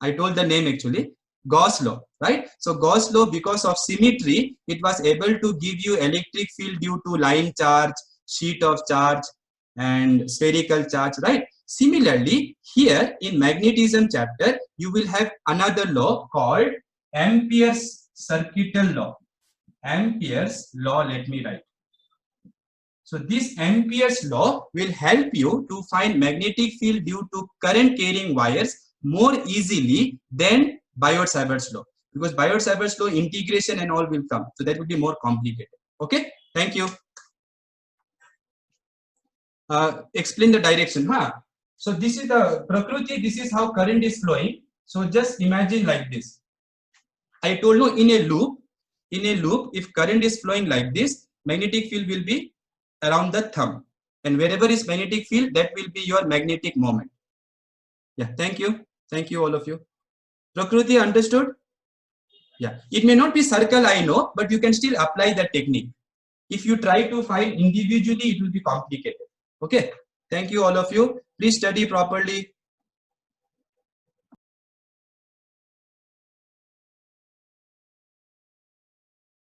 I told the name actually, Gauss law, right? So Gauss law, because of symmetry, it was able to give you electric field due to line charge, sheet of charge, and spherical charge, right? Similarly, here in magnetism chapter, you will have another law called Ampere's circuital law. Ampere's law, let me write. So this Ampere's law will help you to find magnetic field due to current carrying wires more easily than Biot-Savart's law, because Biot-Savart's law integration and all will come. So that will be more complicated. Okay, thank you. Explain the direction. So this is the Prakruti, this is how current is flowing. So just imagine like this. I told you in a loop, if current is flowing like this, magnetic field will be around the thumb, and wherever is magnetic field, that will be your magnetic moment. Yeah, thank you all of you. Prakruti, understood? Yeah, it may not be circle, I know, but you can still apply the technique. If you try to find individually, it will be complicated. Okay, thank you all of you. Please study properly.